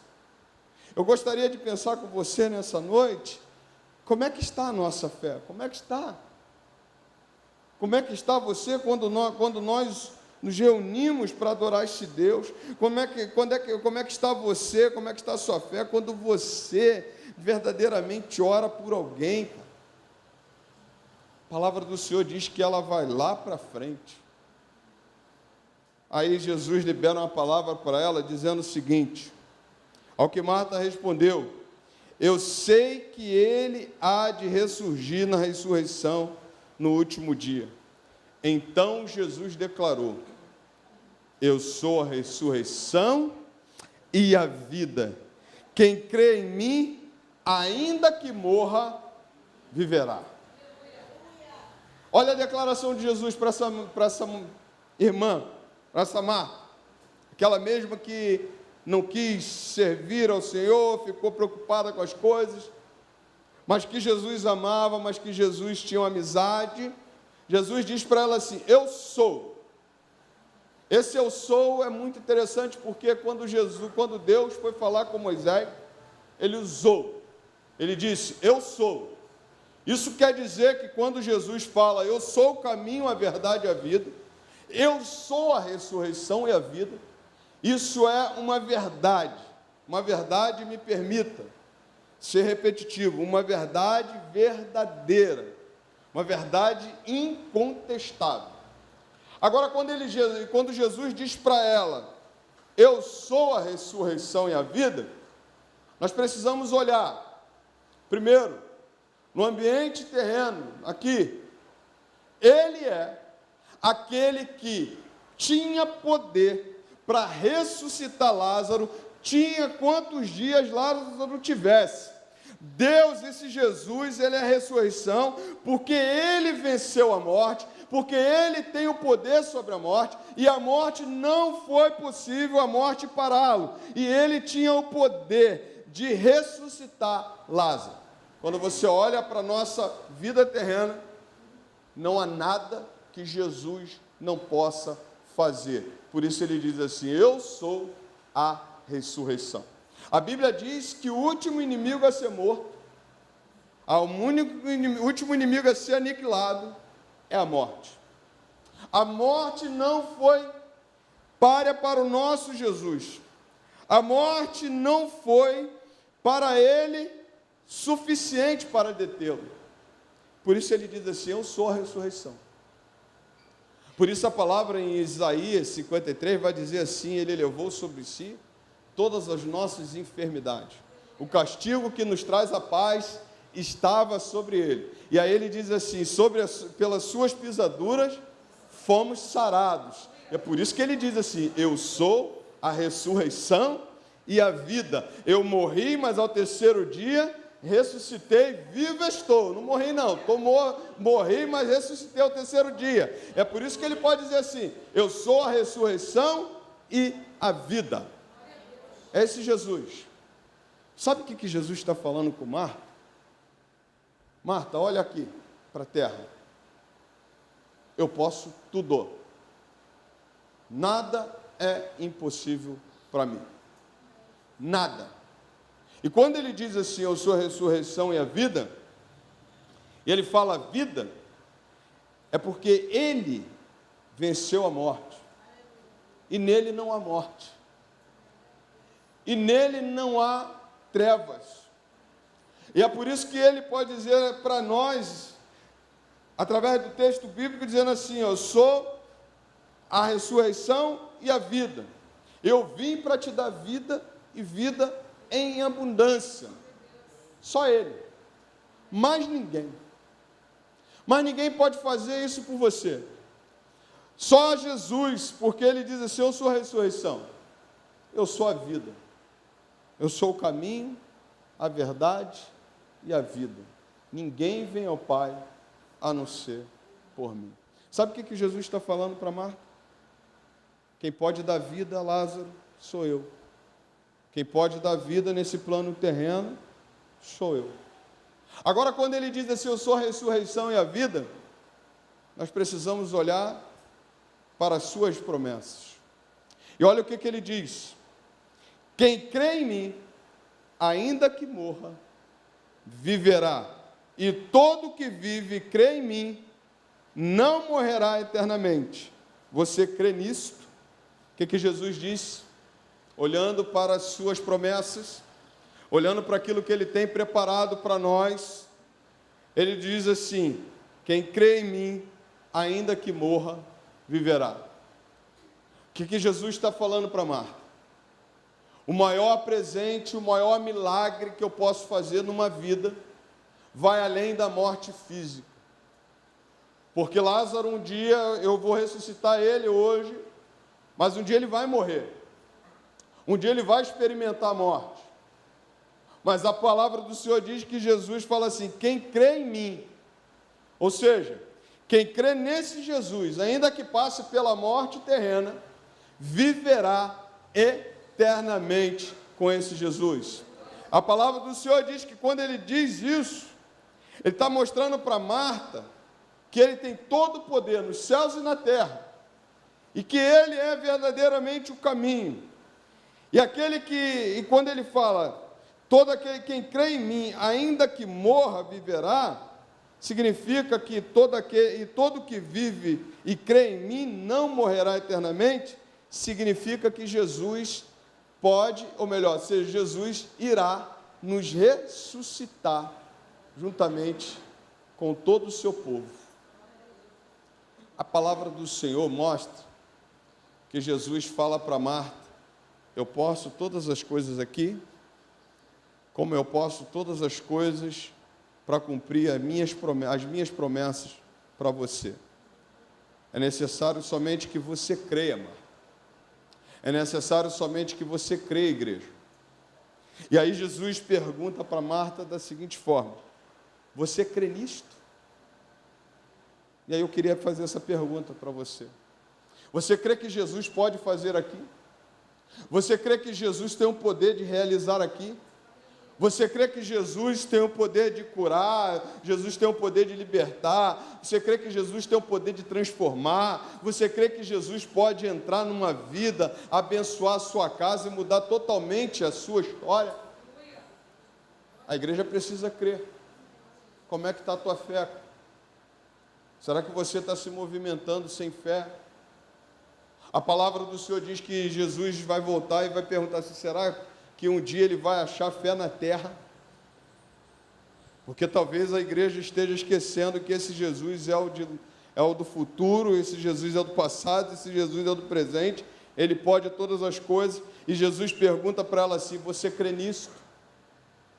Eu gostaria de pensar com você nessa noite, como é que está a nossa fé? Como é que está? Como é que está você quando nós nos reunimos para adorar este Deus? Como é que está você? Como é que está a sua fé quando você verdadeiramente ora por alguém, cara? A palavra do Senhor diz que ela vai lá para frente. Aí Jesus libera uma palavra para ela dizendo o seguinte: ao que Marta respondeu, eu sei que ele há de ressurgir na ressurreição no último dia. Então Jesus declarou, eu sou a ressurreição e a vida. Quem crê em mim, ainda que morra, viverá. Olha a declaração de Jesus para essa irmã, para essa Marta, aquela mesma que não quis servir ao Senhor, ficou preocupada com as coisas, mas que Jesus amava, mas que Jesus tinha uma amizade. Jesus diz para ela assim, eu sou. Esse eu sou é muito interessante, porque quando Deus foi falar com Moisés, ele usou, ele disse, eu sou. Isso quer dizer que quando Jesus fala, eu sou o caminho, a verdade e a vida, eu sou a ressurreição e a vida, isso é uma verdade, me permita ser repetitivo, uma verdade verdadeira, uma verdade incontestável. Agora, quando Jesus diz para ela, eu sou a ressurreição e a vida, nós precisamos olhar, primeiro, no ambiente terreno, aqui, ele é aquele que tinha poder para ressuscitar Lázaro, tinha quantos dias Lázaro tivesse. Deus, esse Jesus, ele é a ressurreição, porque ele venceu a morte, porque ele tem o poder sobre a morte, e a morte não foi possível a morte pará-lo, e ele tinha o poder de ressuscitar Lázaro. Quando você olha para a nossa vida terrena, não há nada que Jesus não possa fazer. Por isso ele diz assim, eu sou a ressurreição. A Bíblia diz que o último inimigo a ser morto, o último inimigo a ser aniquilado, é a morte. A morte não foi párea para o nosso Jesus. A morte não foi para ele suficiente para detê-lo. Por isso ele diz assim, eu sou a ressurreição. Por isso a palavra em Isaías 53 vai dizer assim, ele levou sobre si todas as nossas enfermidades. O castigo que nos traz a paz estava sobre ele. E aí ele diz assim, pelas suas pisaduras fomos sarados. É por isso que ele diz assim, eu sou a ressurreição e a vida. Eu morri, mas ao terceiro dia ressuscitei, vivo estou. Não morri não, morri, mas ressuscitei ao terceiro dia. É por isso que ele pode dizer assim, eu sou a ressurreição e a vida. É esse Jesus. Sabe o que Jesus está falando com Marta? Marta, olha aqui para a terra. Eu posso tudo. Nada é impossível para mim. Nada. E quando ele diz assim, eu sou a ressurreição e a vida, e ele fala vida, é porque ele venceu a morte. E nele não há morte. E nele não há trevas. E é por isso que ele pode dizer para nós, através do texto bíblico, dizendo assim, eu sou a ressurreição e a vida. Eu vim para te dar vida e vida em abundância. Só ele. Mais ninguém. Mas ninguém pode fazer isso por você. Só Jesus, porque ele diz assim, eu sou a ressurreição. Eu sou a vida. Eu sou o caminho, a verdade e a vida. Ninguém vem ao Pai a não ser por mim. Sabe o que Jesus está falando para Marta? Quem pode dar vida a Lázaro sou eu. Quem pode dar vida nesse plano terreno sou eu. Agora, quando ele diz assim, eu sou a ressurreição e a vida, nós precisamos olhar para as suas promessas. E olha o que ele diz. Quem crê em mim, ainda que morra, viverá. E todo que vive e crê em mim, não morrerá eternamente. Você crê nisto? O que Jesus disse? Olhando para as suas promessas, olhando para aquilo que ele tem preparado para nós, ele diz assim, quem crê em mim, ainda que morra, viverá. O que Jesus está falando para Marta? O maior presente, o maior milagre que eu posso fazer numa vida, vai além da morte física. Porque Lázaro, um dia, eu vou ressuscitar ele hoje, mas um dia ele vai morrer. Um dia ele vai experimentar a morte. Mas a palavra do Senhor diz que Jesus fala assim, quem crê em mim, ou seja, quem crê nesse Jesus, ainda que passe pela morte terrena, viverá eternamente com esse Jesus. A palavra do Senhor diz que quando ele diz isso, ele está mostrando para Marta que ele tem todo o poder nos céus e na terra, e que ele é verdadeiramente o caminho. E quando ele fala, todo aquele quem crê em mim, ainda que morra, viverá, significa que todo que vive e crê em mim não morrerá eternamente, significa que Jesus pode, ou melhor, Jesus irá nos ressuscitar juntamente com todo o seu povo. A palavra do Senhor mostra que Jesus fala para Marta, eu posso todas as coisas aqui, como eu posso todas as coisas para cumprir as minhas promessas para você. É necessário somente que você creia, Marta. É necessário somente que você creia, igreja. E aí Jesus pergunta para Marta da seguinte forma, você crê nisto? E aí eu queria fazer essa pergunta para você. Você crê que Jesus pode fazer aqui? Você crê que Jesus tem o poder de realizar aqui? Você crê que Jesus tem o poder de curar? Jesus tem o poder de libertar? Você crê que Jesus tem o poder de transformar? Você crê que Jesus pode entrar numa vida, abençoar a sua casa e mudar totalmente a sua história? A igreja precisa crer. Como é que está a tua fé? Será que você está se movimentando sem fé? A palavra do Senhor diz que Jesus vai voltar e vai perguntar assim, será que um dia ele vai achar fé na terra? Porque talvez a igreja esteja esquecendo que esse Jesus é o do futuro, esse Jesus é o do passado, esse Jesus é o do presente, Ele pode todas as coisas, e Jesus pergunta para ela assim: você crê nisso?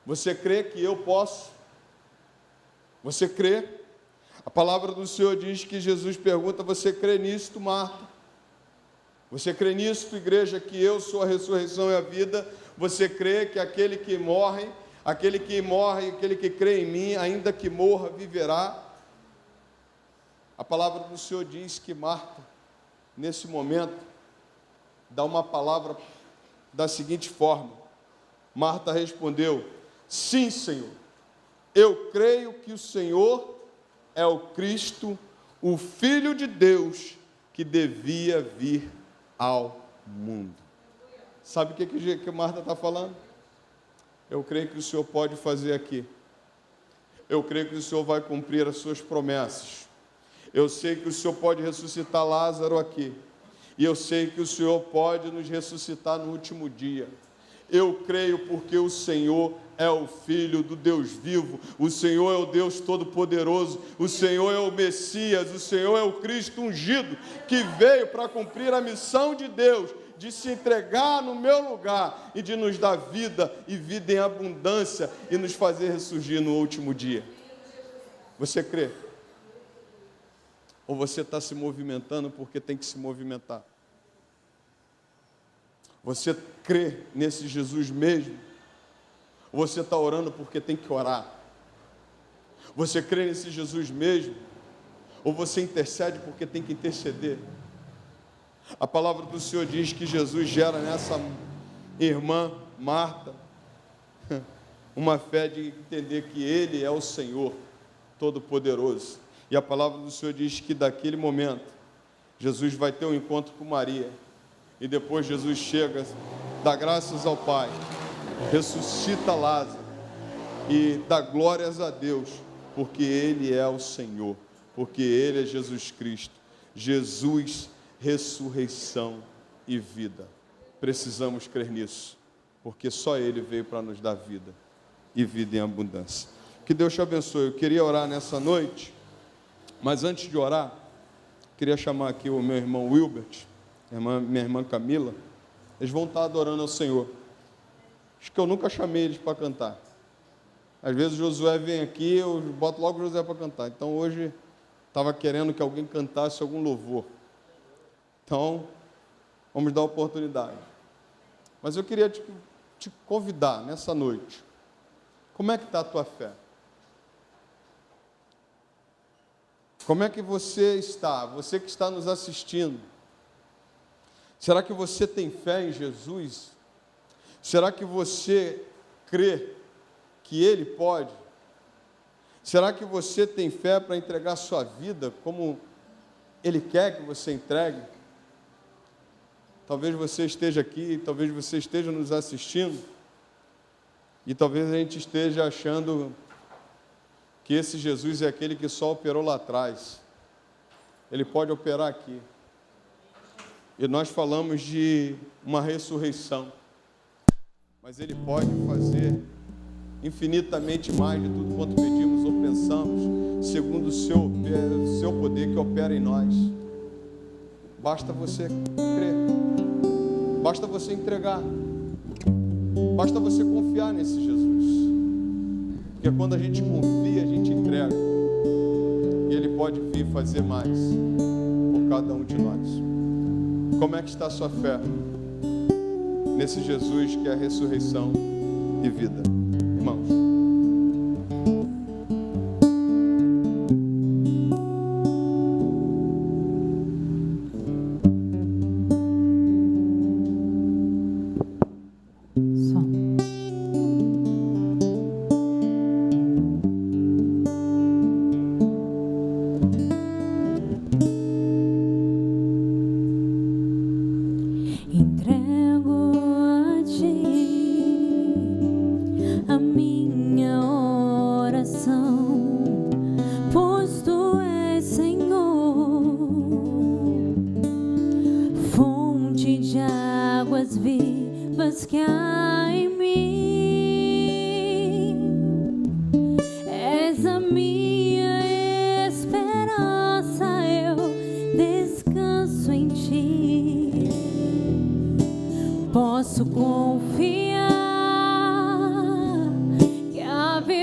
Você crê que eu posso? Você crê? A palavra do Senhor diz que Jesus pergunta: você crê nisto, Marta? Você crê nisto, igreja, que eu sou a ressurreição e a vida? Você crê que aquele que morre, aquele que crê em mim, ainda que morra, viverá? A palavra do Senhor diz que Marta, nesse momento, dá uma palavra da seguinte forma: Marta respondeu: sim, Senhor, eu creio que o Senhor é o Cristo, o Filho de Deus, que devia vir ao mundo. Sabe o que Marta está falando? Eu creio que o Senhor pode fazer aqui. Eu creio que o Senhor vai cumprir as suas promessas. Eu sei que o Senhor pode ressuscitar Lázaro aqui. E eu sei que o Senhor pode nos ressuscitar no último dia. Eu creio porque o Senhor é o Filho do Deus vivo, o Senhor é o Deus Todo-Poderoso, o Senhor é o Messias, o Senhor é o Cristo ungido, que veio para cumprir a missão de Deus, de se entregar no meu lugar e de nos dar vida e vida em abundância e nos fazer ressurgir no último dia. Você crê? Ou você está se movimentando porque tem que se movimentar? Você crê nesse Jesus mesmo? Ou você está orando porque tem que orar? Você crê nesse Jesus mesmo? Ou você intercede porque tem que interceder? A palavra do Senhor diz que Jesus gera nessa irmã Marta uma fé de entender que Ele é o Senhor Todo-Poderoso. E a palavra do Senhor diz que daquele momento Jesus vai ter um encontro com Maria. E depois Jesus chega, dá graças ao Pai, ressuscita Lázaro e dá glórias a Deus, porque Ele é o Senhor, porque Ele é Jesus Cristo. Jesus, ressurreição e vida. Precisamos crer nisso, porque só Ele veio para nos dar vida e vida em abundância. Que Deus te abençoe. Eu queria orar nessa noite, mas antes de orar, queria chamar aqui o meu irmão Wilbert, minha irmã Camila. Eles vão estar adorando ao Senhor. Acho que eu nunca chamei eles para cantar. Às vezes o Josué vem aqui, eu boto logo o Josué para cantar. Então hoje estava querendo que alguém cantasse algum louvor. Então, vamos dar oportunidade. Mas eu queria te convidar nessa noite. Como é que está a tua fé? Como é que você está? Você que está nos assistindo. Será que você tem fé em Jesus? Será que você crê que Ele pode? Será que você tem fé para entregar sua vida como Ele quer que você entregue? Talvez você esteja aqui, talvez você esteja nos assistindo, e talvez a gente esteja achando que esse Jesus é aquele que só operou lá atrás. Ele pode operar aqui. E nós falamos de uma ressurreição, mas Ele pode fazer infinitamente mais de tudo quanto pedimos ou pensamos, segundo o seu poder que opera em nós. Basta você crer, basta você entregar, basta você confiar nesse Jesus, porque quando a gente confia, a gente entrega, e Ele pode vir fazer mais por cada um de nós. Como é que está a sua fé nesse Jesus que é a ressurreição e vida? Irmãos. Entrego a Ti a minha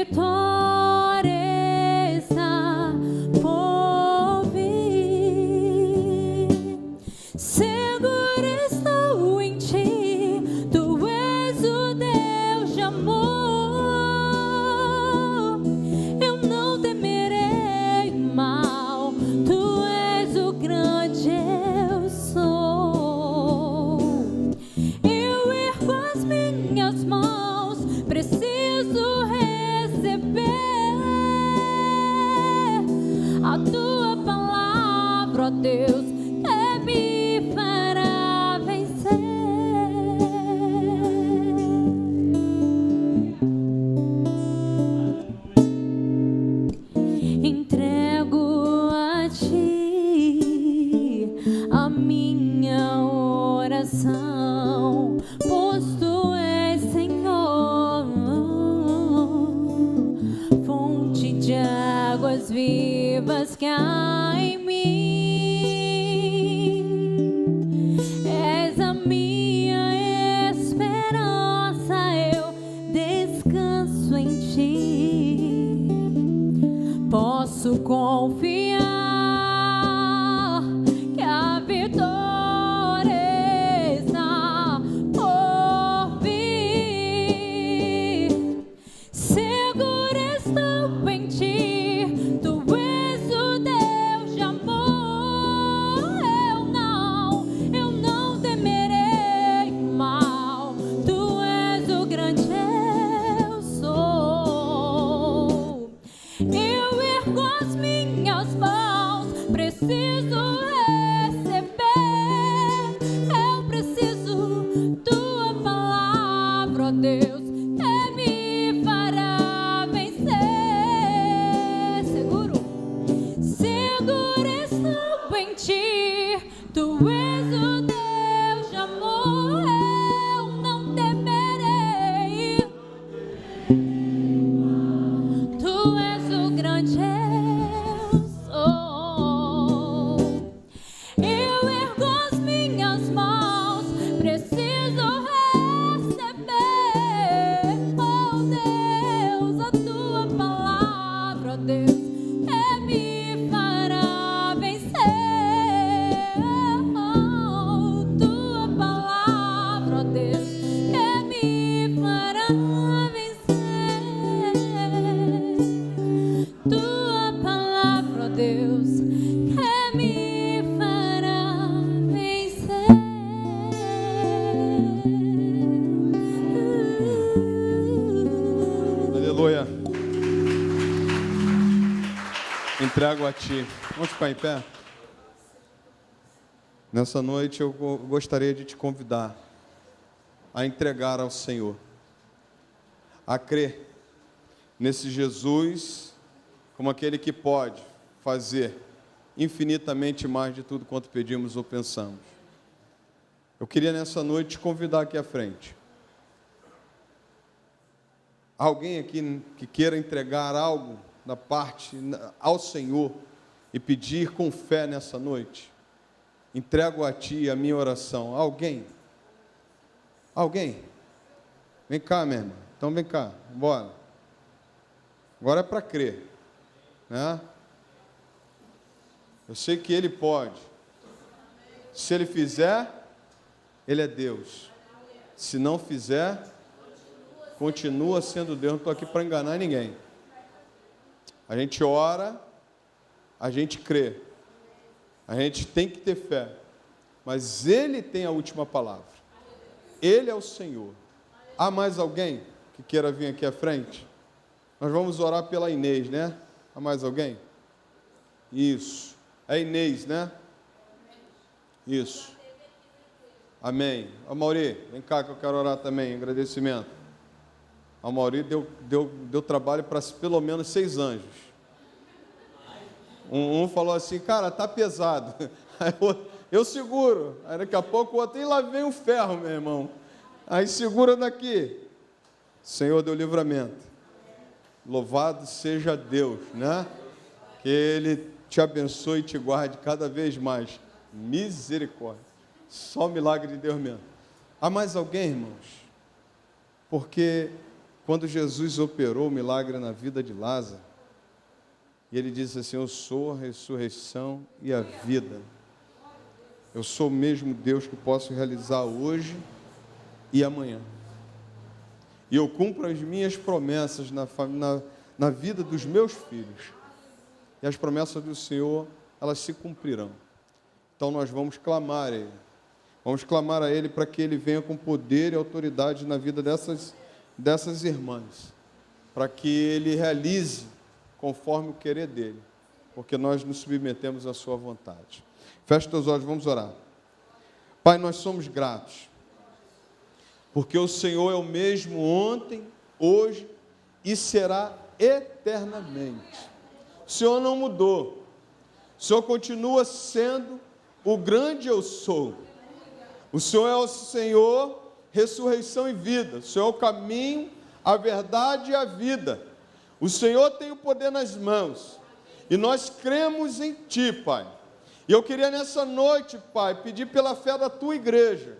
vitória está por vir. Seguro estou em ti, tu és o Deus de amor. Eu não temerei mal, tu és o grande eu sou. Eu ergo as minhas mãos, preciso receber a tua palavra, ó Deus, que me fará vencer. Entrego a ti a minha oração, pois tu és, Senhor, fonte de águas vivas que há em mim. És a minha esperança, eu descanso em ti. Posso confiar que a vitória está por vir. Seguro estou em ti, tu és o Deus de amor. Eu não temerei mal, tu és o grande eu sou. Eu ergo as minhas mãos, preciso receber. Eu preciso tua palavra, ó Deus, que me fará vencer. Seguro estou em ti, tu és o Deus de amor. Eu não temerei, tu és o grande eu sou. Eu ergo as minhas mãos, preciso receber, oh Deus, a tua palavra, ó Deus, que me fará vencer. Oh, tua palavra, ó Deus, que me fará vencer. Tua palavra, ó Deus, que me fará vencer. Aleluia. Entrego a ti. Vamos ficar em pé? Nessa noite eu gostaria de te convidar a entregar ao Senhor, a crer nesse Jesus como aquele que pode fazer infinitamente mais de tudo quanto pedimos ou pensamos. Eu queria nessa noite te convidar aqui à frente. Alguém aqui que queira entregar algo da parte ao Senhor e pedir com fé nessa noite? Entrego a ti a minha oração. Alguém? Alguém? Vem cá, minha irmã. Então vem cá, bora. Agora é para crer, né? Eu sei que Ele pode. Se Ele fizer, Ele é Deus. Se não fizer, continua sendo Deus. Não estou aqui para enganar ninguém. A gente ora, a gente crê. A gente tem que ter fé. Mas Ele tem a última palavra. Ele é o Senhor. Há mais alguém que queira vir aqui à frente? Nós vamos orar pela Inês, né? Há mais alguém? Isso. É Inês, né? Isso. Amém. A Mauri, vem cá que eu quero orar também, agradecimento. A Mauri deu trabalho para pelo menos 6 anjos. Um falou assim, cara, tá pesado. Aí eu seguro. Aí daqui a pouco o outro, e lá vem um ferro, meu irmão. Aí segura daqui. O Senhor deu livramento. Louvado seja Deus, né? Que Ele te abençoe e te guarde cada vez mais. Misericórdia. Só o milagre de Deus mesmo. Há mais alguém, irmãos? Porque quando Jesus operou o milagre na vida de Lázaro, e ele disse assim: eu sou a ressurreição e a vida. Eu sou o mesmo Deus que posso realizar hoje e amanhã. E eu cumpro as minhas promessas na vida dos meus filhos. E as promessas do Senhor, elas se cumprirão. Então nós vamos clamar a Ele. Vamos clamar a Ele para que Ele venha com poder e autoridade na vida dessas irmãs. Para que Ele realize conforme o querer dEle. Porque nós nos submetemos à Sua vontade. Feche teus olhos, vamos orar. Pai, nós somos gratos. Porque o Senhor é o mesmo ontem, hoje e será eternamente. O Senhor não mudou. O Senhor continua sendo o grande eu sou. O Senhor é o Senhor, ressurreição e vida. O Senhor é o caminho, a verdade e a vida. O Senhor tem o poder nas mãos. E nós cremos em Ti, Pai. E eu queria nessa noite, Pai, pedir pela fé da Tua igreja,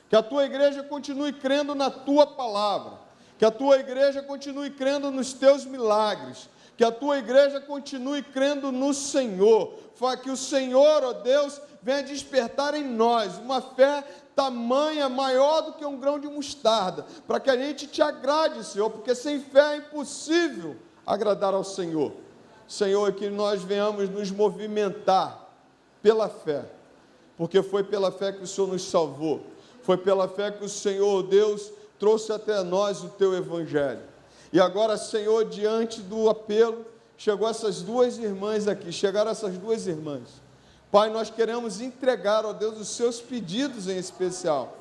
que a Tua igreja continue crendo na Tua palavra, que a Tua igreja continue crendo nos Teus milagres, que a Tua igreja continue crendo no Senhor, que o Senhor, ó Deus, venha despertar em nós uma fé tamanha, maior do que um grão de mostarda, para que a gente Te agrade, Senhor, porque sem fé é impossível agradar ao Senhor. Senhor, que nós venhamos nos movimentar pela fé, porque foi pela fé que o Senhor nos salvou, foi pela fé que o Senhor, Deus, trouxe até nós o Teu Evangelho. E agora, Senhor, diante do apelo, chegaram essas duas irmãs. Pai, nós queremos entregar, ó Deus, os Seus pedidos em especial.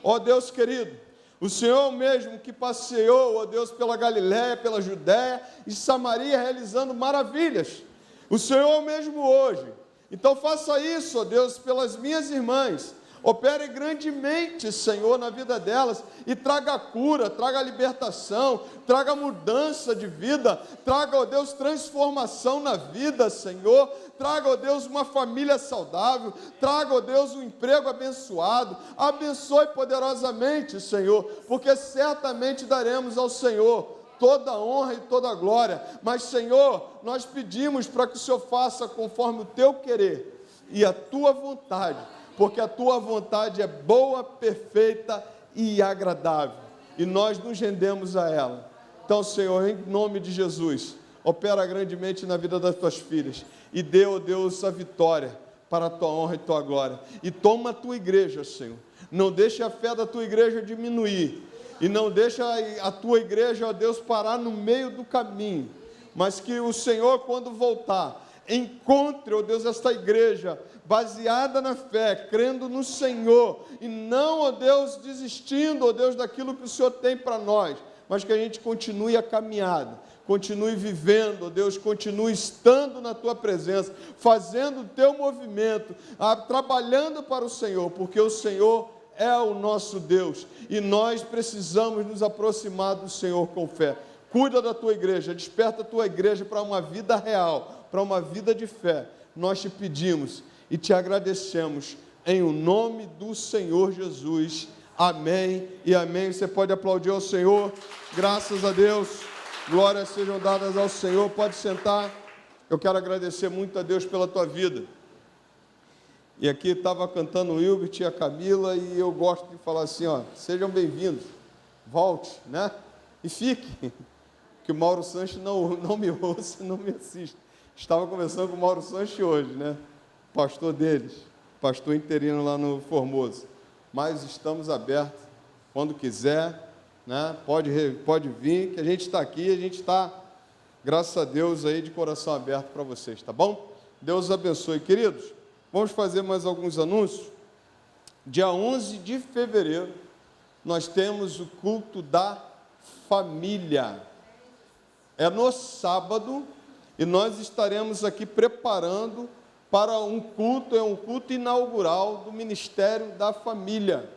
Ó Deus querido, o Senhor mesmo que passeou, ó Deus, pela Galiléia, pela Judéia e Samaria, realizando maravilhas. O Senhor mesmo hoje. Então faça isso, ó Deus, pelas minhas irmãs. Opere grandemente, Senhor, na vida delas e traga cura, traga libertação, traga mudança de vida, traga, ó Deus, transformação na vida, Senhor, traga, ó Deus, uma família saudável, traga, ó Deus, um emprego abençoado, abençoe poderosamente, Senhor, porque certamente daremos ao Senhor toda a honra e toda a glória, mas, Senhor, nós pedimos para que o Senhor faça conforme o Teu querer e a Tua vontade, porque a Tua vontade é boa, perfeita e agradável, e nós nos rendemos a ela. Então, Senhor, em nome de Jesus, opera grandemente na vida das Tuas filhas, e dê, ó Deus, a vitória para a Tua honra e Tua glória, e toma a Tua igreja, Senhor, não deixe a fé da Tua igreja diminuir, e não deixe a Tua igreja, ó Deus, parar no meio do caminho, mas que o Senhor, quando voltar, encontre, ó Deus, esta igreja baseada na fé, crendo no Senhor, e não, ó Deus, desistindo, ó Deus, daquilo que o Senhor tem para nós, mas que a gente continue a caminhada, continue vivendo, ó Deus, continue estando na Tua presença, fazendo o Teu movimento, trabalhando para o Senhor, porque o Senhor é o nosso Deus, e nós precisamos nos aproximar do Senhor com fé. Cuida da Tua igreja, desperta a Tua igreja para uma vida real, para uma vida de fé. Nós Te pedimos e Te agradecemos, em o nome do Senhor Jesus. Amém e amém. Você pode aplaudir ao Senhor, graças a Deus, glórias sejam dadas ao Senhor. Pode sentar. Eu quero agradecer muito a Deus pela tua vida. E aqui estava cantando o Hilbert e a Camila, e eu gosto de falar assim, ó, sejam bem-vindos, volte, né? E fique, que o Mauro Sanches não me ouça, não me assista. Estava conversando com o Mauro Sanches hoje, né? Pastor deles, pastor interino lá no Formoso. Mas estamos abertos, quando quiser, né? Pode vir, que a gente está aqui, a gente está, graças a Deus, aí de coração aberto para vocês, tá bom? Deus os abençoe, queridos. Vamos fazer mais alguns anúncios. Dia 11 de fevereiro, nós temos o culto da família. É no sábado, e nós estaremos aqui preparando para um culto inaugural do Ministério da Família.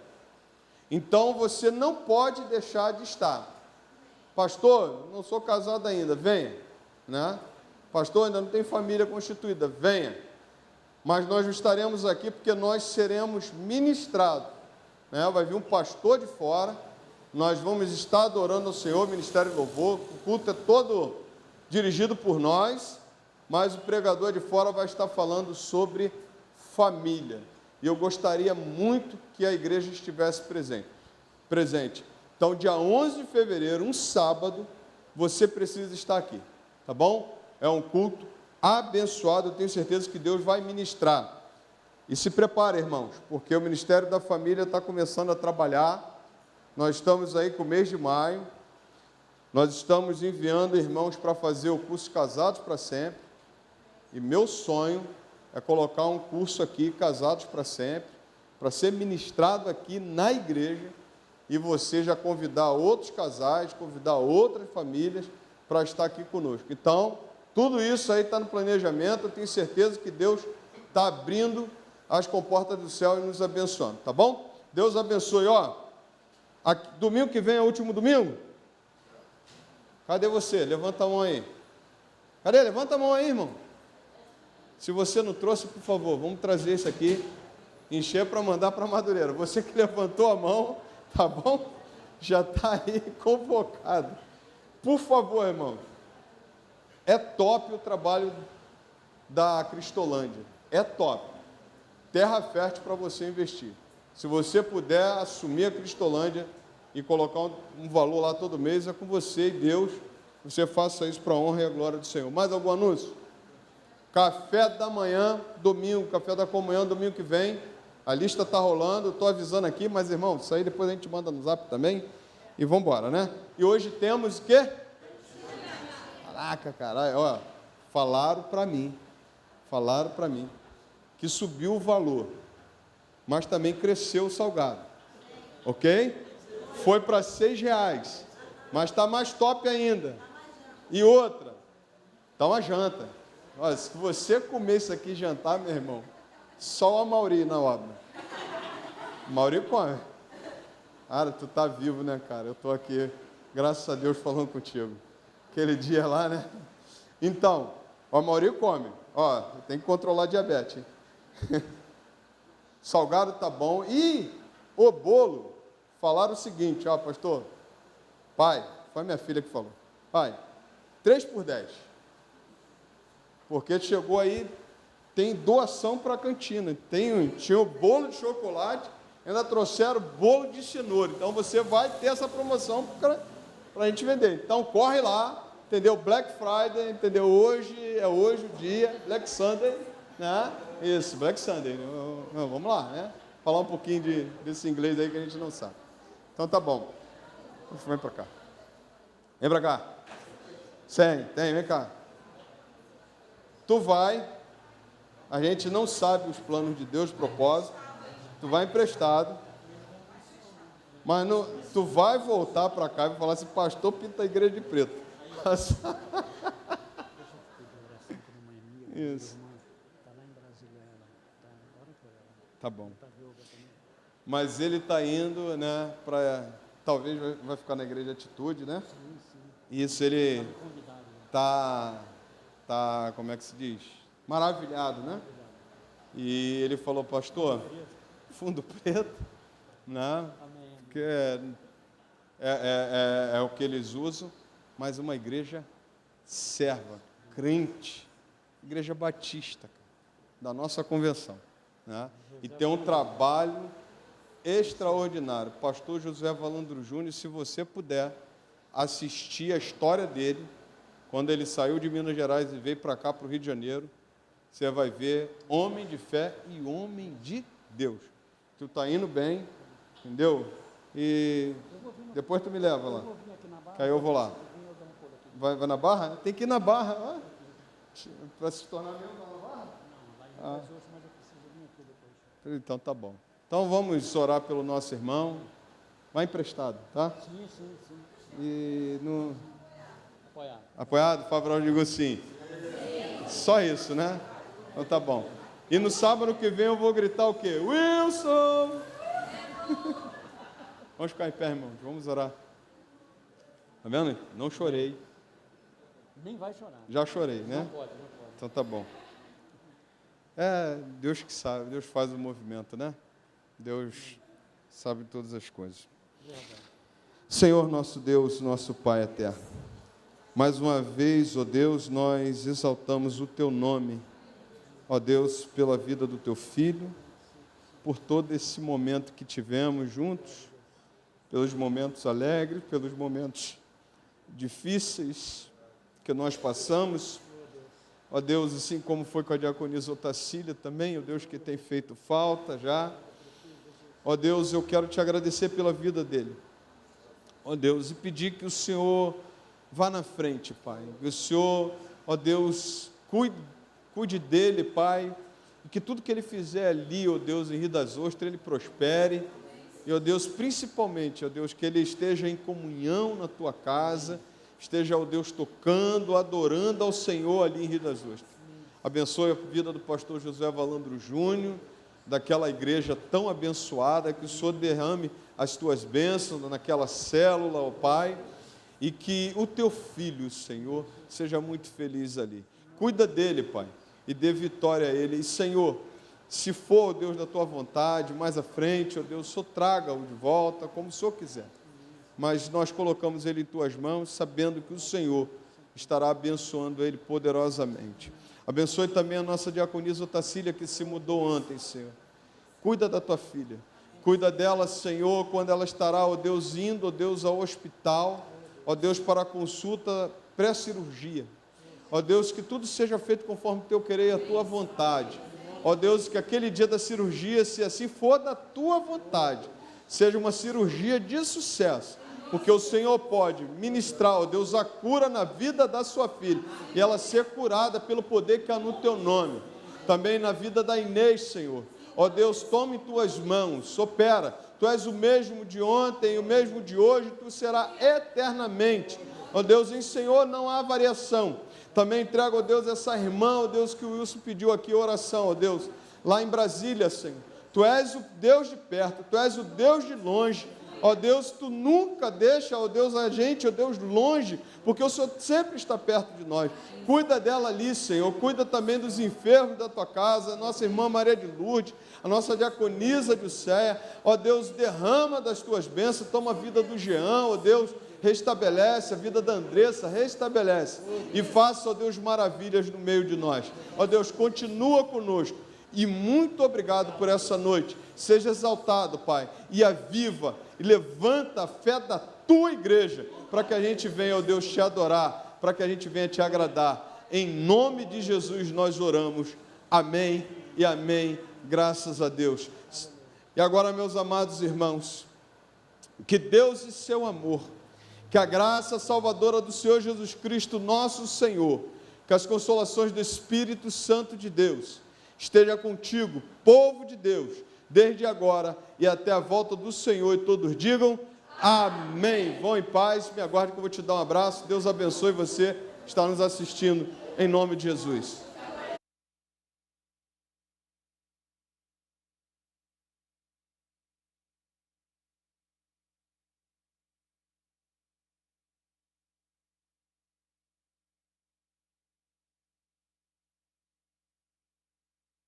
Então, você não pode deixar de estar. Pastor, não sou casado ainda, venha. Né? Pastor, ainda não tem família constituída, venha. Mas nós estaremos aqui porque nós seremos ministrados. Né? Vai vir um pastor de fora nós vamos estar adorando ao Senhor, Ministério de Louvor. O culto é todo dirigido por nós, mas o pregador de fora vai estar falando sobre família. E eu gostaria muito que a igreja estivesse presente. Então, dia 11 de fevereiro, um sábado, você precisa estar aqui, tá bom? É um culto abençoado, eu tenho certeza que Deus vai ministrar. E se prepare, irmãos, porque o Ministério da Família está começando a trabalhar. Nós estamos aí com o mês de maio, nós estamos enviando irmãos para fazer o curso Casados para Sempre, e meu sonho é colocar um curso aqui, Casados para Sempre, para ser ministrado aqui na igreja, e você já convidar outros casais, convidar outras famílias para estar aqui conosco. Então, tudo isso aí está no planejamento, eu tenho certeza que Deus está abrindo as comportas do céu e nos abençoando, tá bom? Deus abençoe, ó. Domingo que vem é o último domingo? Cadê você? Levanta a mão aí. Cadê? Levanta a mão aí, irmão. Se você não trouxe, por favor, vamos trazer isso aqui, encher para mandar para Madureira. Você que levantou a mão, tá bom? Já está aí convocado. Por favor, irmão. É top o trabalho da Cristolândia. É top. Terra fértil para você investir. Se você puder assumir a Cristolândia e colocar um valor lá todo mês, é com você e Deus. Você faça isso para a honra e a glória do Senhor. Mais algum anúncio? Café da manhã, domingo, café da comunhão, domingo que vem. A lista está rolando, estou avisando aqui, mas, irmão, isso aí depois a gente manda no zap também. E vamos embora, né? E hoje temos o quê? Caraca, caralho, ó, falaram para mim, que subiu o valor, mas também cresceu o salgado, ok? Foi para R$6, mas está mais top ainda. E outra, está uma janta. Olha, se você comer isso aqui e jantar, meu irmão, só o Amauri na obra. O Amauri come. Cara, tu tá vivo, né, cara? Eu tô aqui, graças a Deus, falando contigo. Aquele dia lá, né? Então, o Amauri come. Ó, tem que controlar a diabetes, hein? Salgado tá bom. E o bolo, falaram o seguinte, ó, pastor, pai, foi minha filha que falou, pai, 3 por 10. Porque chegou aí, tem doação para a cantina. Tinha o bolo de chocolate, ainda trouxeram bolo de cenoura. Então você vai ter essa promoção para a gente vender. Então corre lá, entendeu? Black Friday, entendeu? Hoje o dia, Black Sunday, né? Isso, Black Sunday. Vamos lá, né? Falar um pouquinho desse inglês aí que a gente não sabe. Então tá bom. Vem para cá. Vem para cá. Vem cá. Tu vai, a gente não sabe os planos de Deus, propósito, tu vai emprestado, mas tu vai voltar para cá e vai falar assim, pastor, pinta a igreja de preto. Isso. Tá bom. Mas ele está indo, né, talvez vai ficar na igreja de Atitude, né? Isso, ele tá, como é que se diz? Maravilhado, né? E ele falou, pastor, fundo preto, né? Porque é o que eles usam, mas uma igreja serva, crente, igreja batista, da nossa convenção, né? E tem um trabalho extraordinário. Pastor José Valandro Júnior, se você puder assistir a história dele, quando ele saiu de Minas Gerais e veio para cá, para o Rio de Janeiro, você vai ver homem de fé e homem de Deus. Tu está indo bem, entendeu? E depois tu me leva lá. Que aí eu vou lá. Vai na Barra? Tem que ir na Barra. Para se tornar membro na Barra? Ah. Então tá bom. Então vamos orar pelo nosso irmão. Vai emprestado, tá? Sim. E no... Apoiado? Favorável, digo sim. Só isso, né? Então tá bom. E no sábado que vem eu vou gritar o quê? Wilson! Vamos ficar em pé, irmãos. Vamos orar. Tá vendo? Não chorei. Nem vai chorar. Já chorei, né? Não pode. Então tá bom. É Deus que sabe. Deus faz o movimento, né? Deus sabe todas as coisas. Senhor nosso Deus, nosso Pai eterno, mais uma vez, ó Deus, nós exaltamos o Teu nome, ó Deus, pela vida do Teu Filho, por todo esse momento que tivemos juntos, pelos momentos alegres, pelos momentos difíceis que nós passamos, ó Deus, assim como foi com a diaconisa Otacília também, ó Deus, que tem feito falta já, ó Deus, eu quero Te agradecer pela vida dele, ó Deus, e pedir que o Senhor vá na frente, Pai, que o Senhor, ó Deus, cuide dele, Pai, e que tudo que ele fizer ali, ó Deus, em Rio das Ostras, ele prospere, e ó Deus, principalmente, ó Deus, que ele esteja em comunhão na Tua casa, esteja, ó Deus, tocando, adorando ao Senhor ali em Rio das Ostras. Abençoe a vida do pastor José Valandro Júnior, daquela igreja tão abençoada, que o Senhor derrame as Tuas bênçãos naquela célula, ó Pai, e que o Teu filho, Senhor, seja muito feliz ali. Cuida dele, Pai, e dê vitória a ele. E, Senhor, se for, ó Deus, da Tua vontade, mais à frente, ó Deus, o Senhor traga-o de volta, como o Senhor quiser. Mas nós colocamos ele em Tuas mãos, sabendo que o Senhor estará abençoando ele poderosamente. Abençoe também a nossa diaconisa Otacília, que se mudou ontem, Senhor. Cuida da Tua filha. Cuida dela, Senhor, quando ela estará, ó Deus, indo, ó Deus, ao hospital, ó Deus, para a consulta pré-cirurgia. Ó Deus, que tudo seja feito conforme Teu querer e a Tua vontade. Ó Deus, que aquele dia da cirurgia, se assim for da Tua vontade, seja uma cirurgia de sucesso, porque o Senhor pode ministrar, ó Deus, a cura na vida da sua filha, e ela ser curada pelo poder que há no Teu nome. Também na vida da Inês, Senhor. Ó Deus, tome em Tuas mãos, opera. Tu és o mesmo de ontem, o mesmo de hoje, Tu serás eternamente. Ó Deus, em Senhor não há variação. Também entrego, ó Deus, essa irmã, ó Deus, que o Wilson pediu aqui oração, ó Deus, lá em Brasília, Senhor. Tu és o Deus de perto, Tu és o Deus de longe. Ó Deus, Tu nunca deixa, ó Deus, a gente, ó Deus, longe, porque o Senhor sempre está perto de nós. Cuida dela ali, Senhor, cuida também dos enfermos da Tua casa, a nossa irmã Maria de Lourdes, a nossa diaconisa de Ucéia, ó Deus, derrama das Tuas bênçãos, toma a vida do Jean, ó Deus, restabelece a vida da Andressa, restabelece, e faça, ó Deus, maravilhas no meio de nós. Ó Deus, continua conosco, e muito obrigado por essa noite. Seja exaltado, Pai, e aviva, e levanta a fé da Tua igreja, para que a gente venha, ó Deus, Te adorar, para que a gente venha Te agradar. Em nome de Jesus nós oramos. Amém e amém. Graças a Deus. E agora, meus amados irmãos, que Deus e seu amor, que a graça salvadora do Senhor Jesus Cristo, nosso Senhor, que as consolações do Espírito Santo de Deus esteja contigo, povo de Deus, desde agora e até a volta do Senhor, e todos digam amém. Vão em paz, me aguarde que eu vou te dar um abraço. Deus abençoe você que está nos assistindo, em nome de Jesus.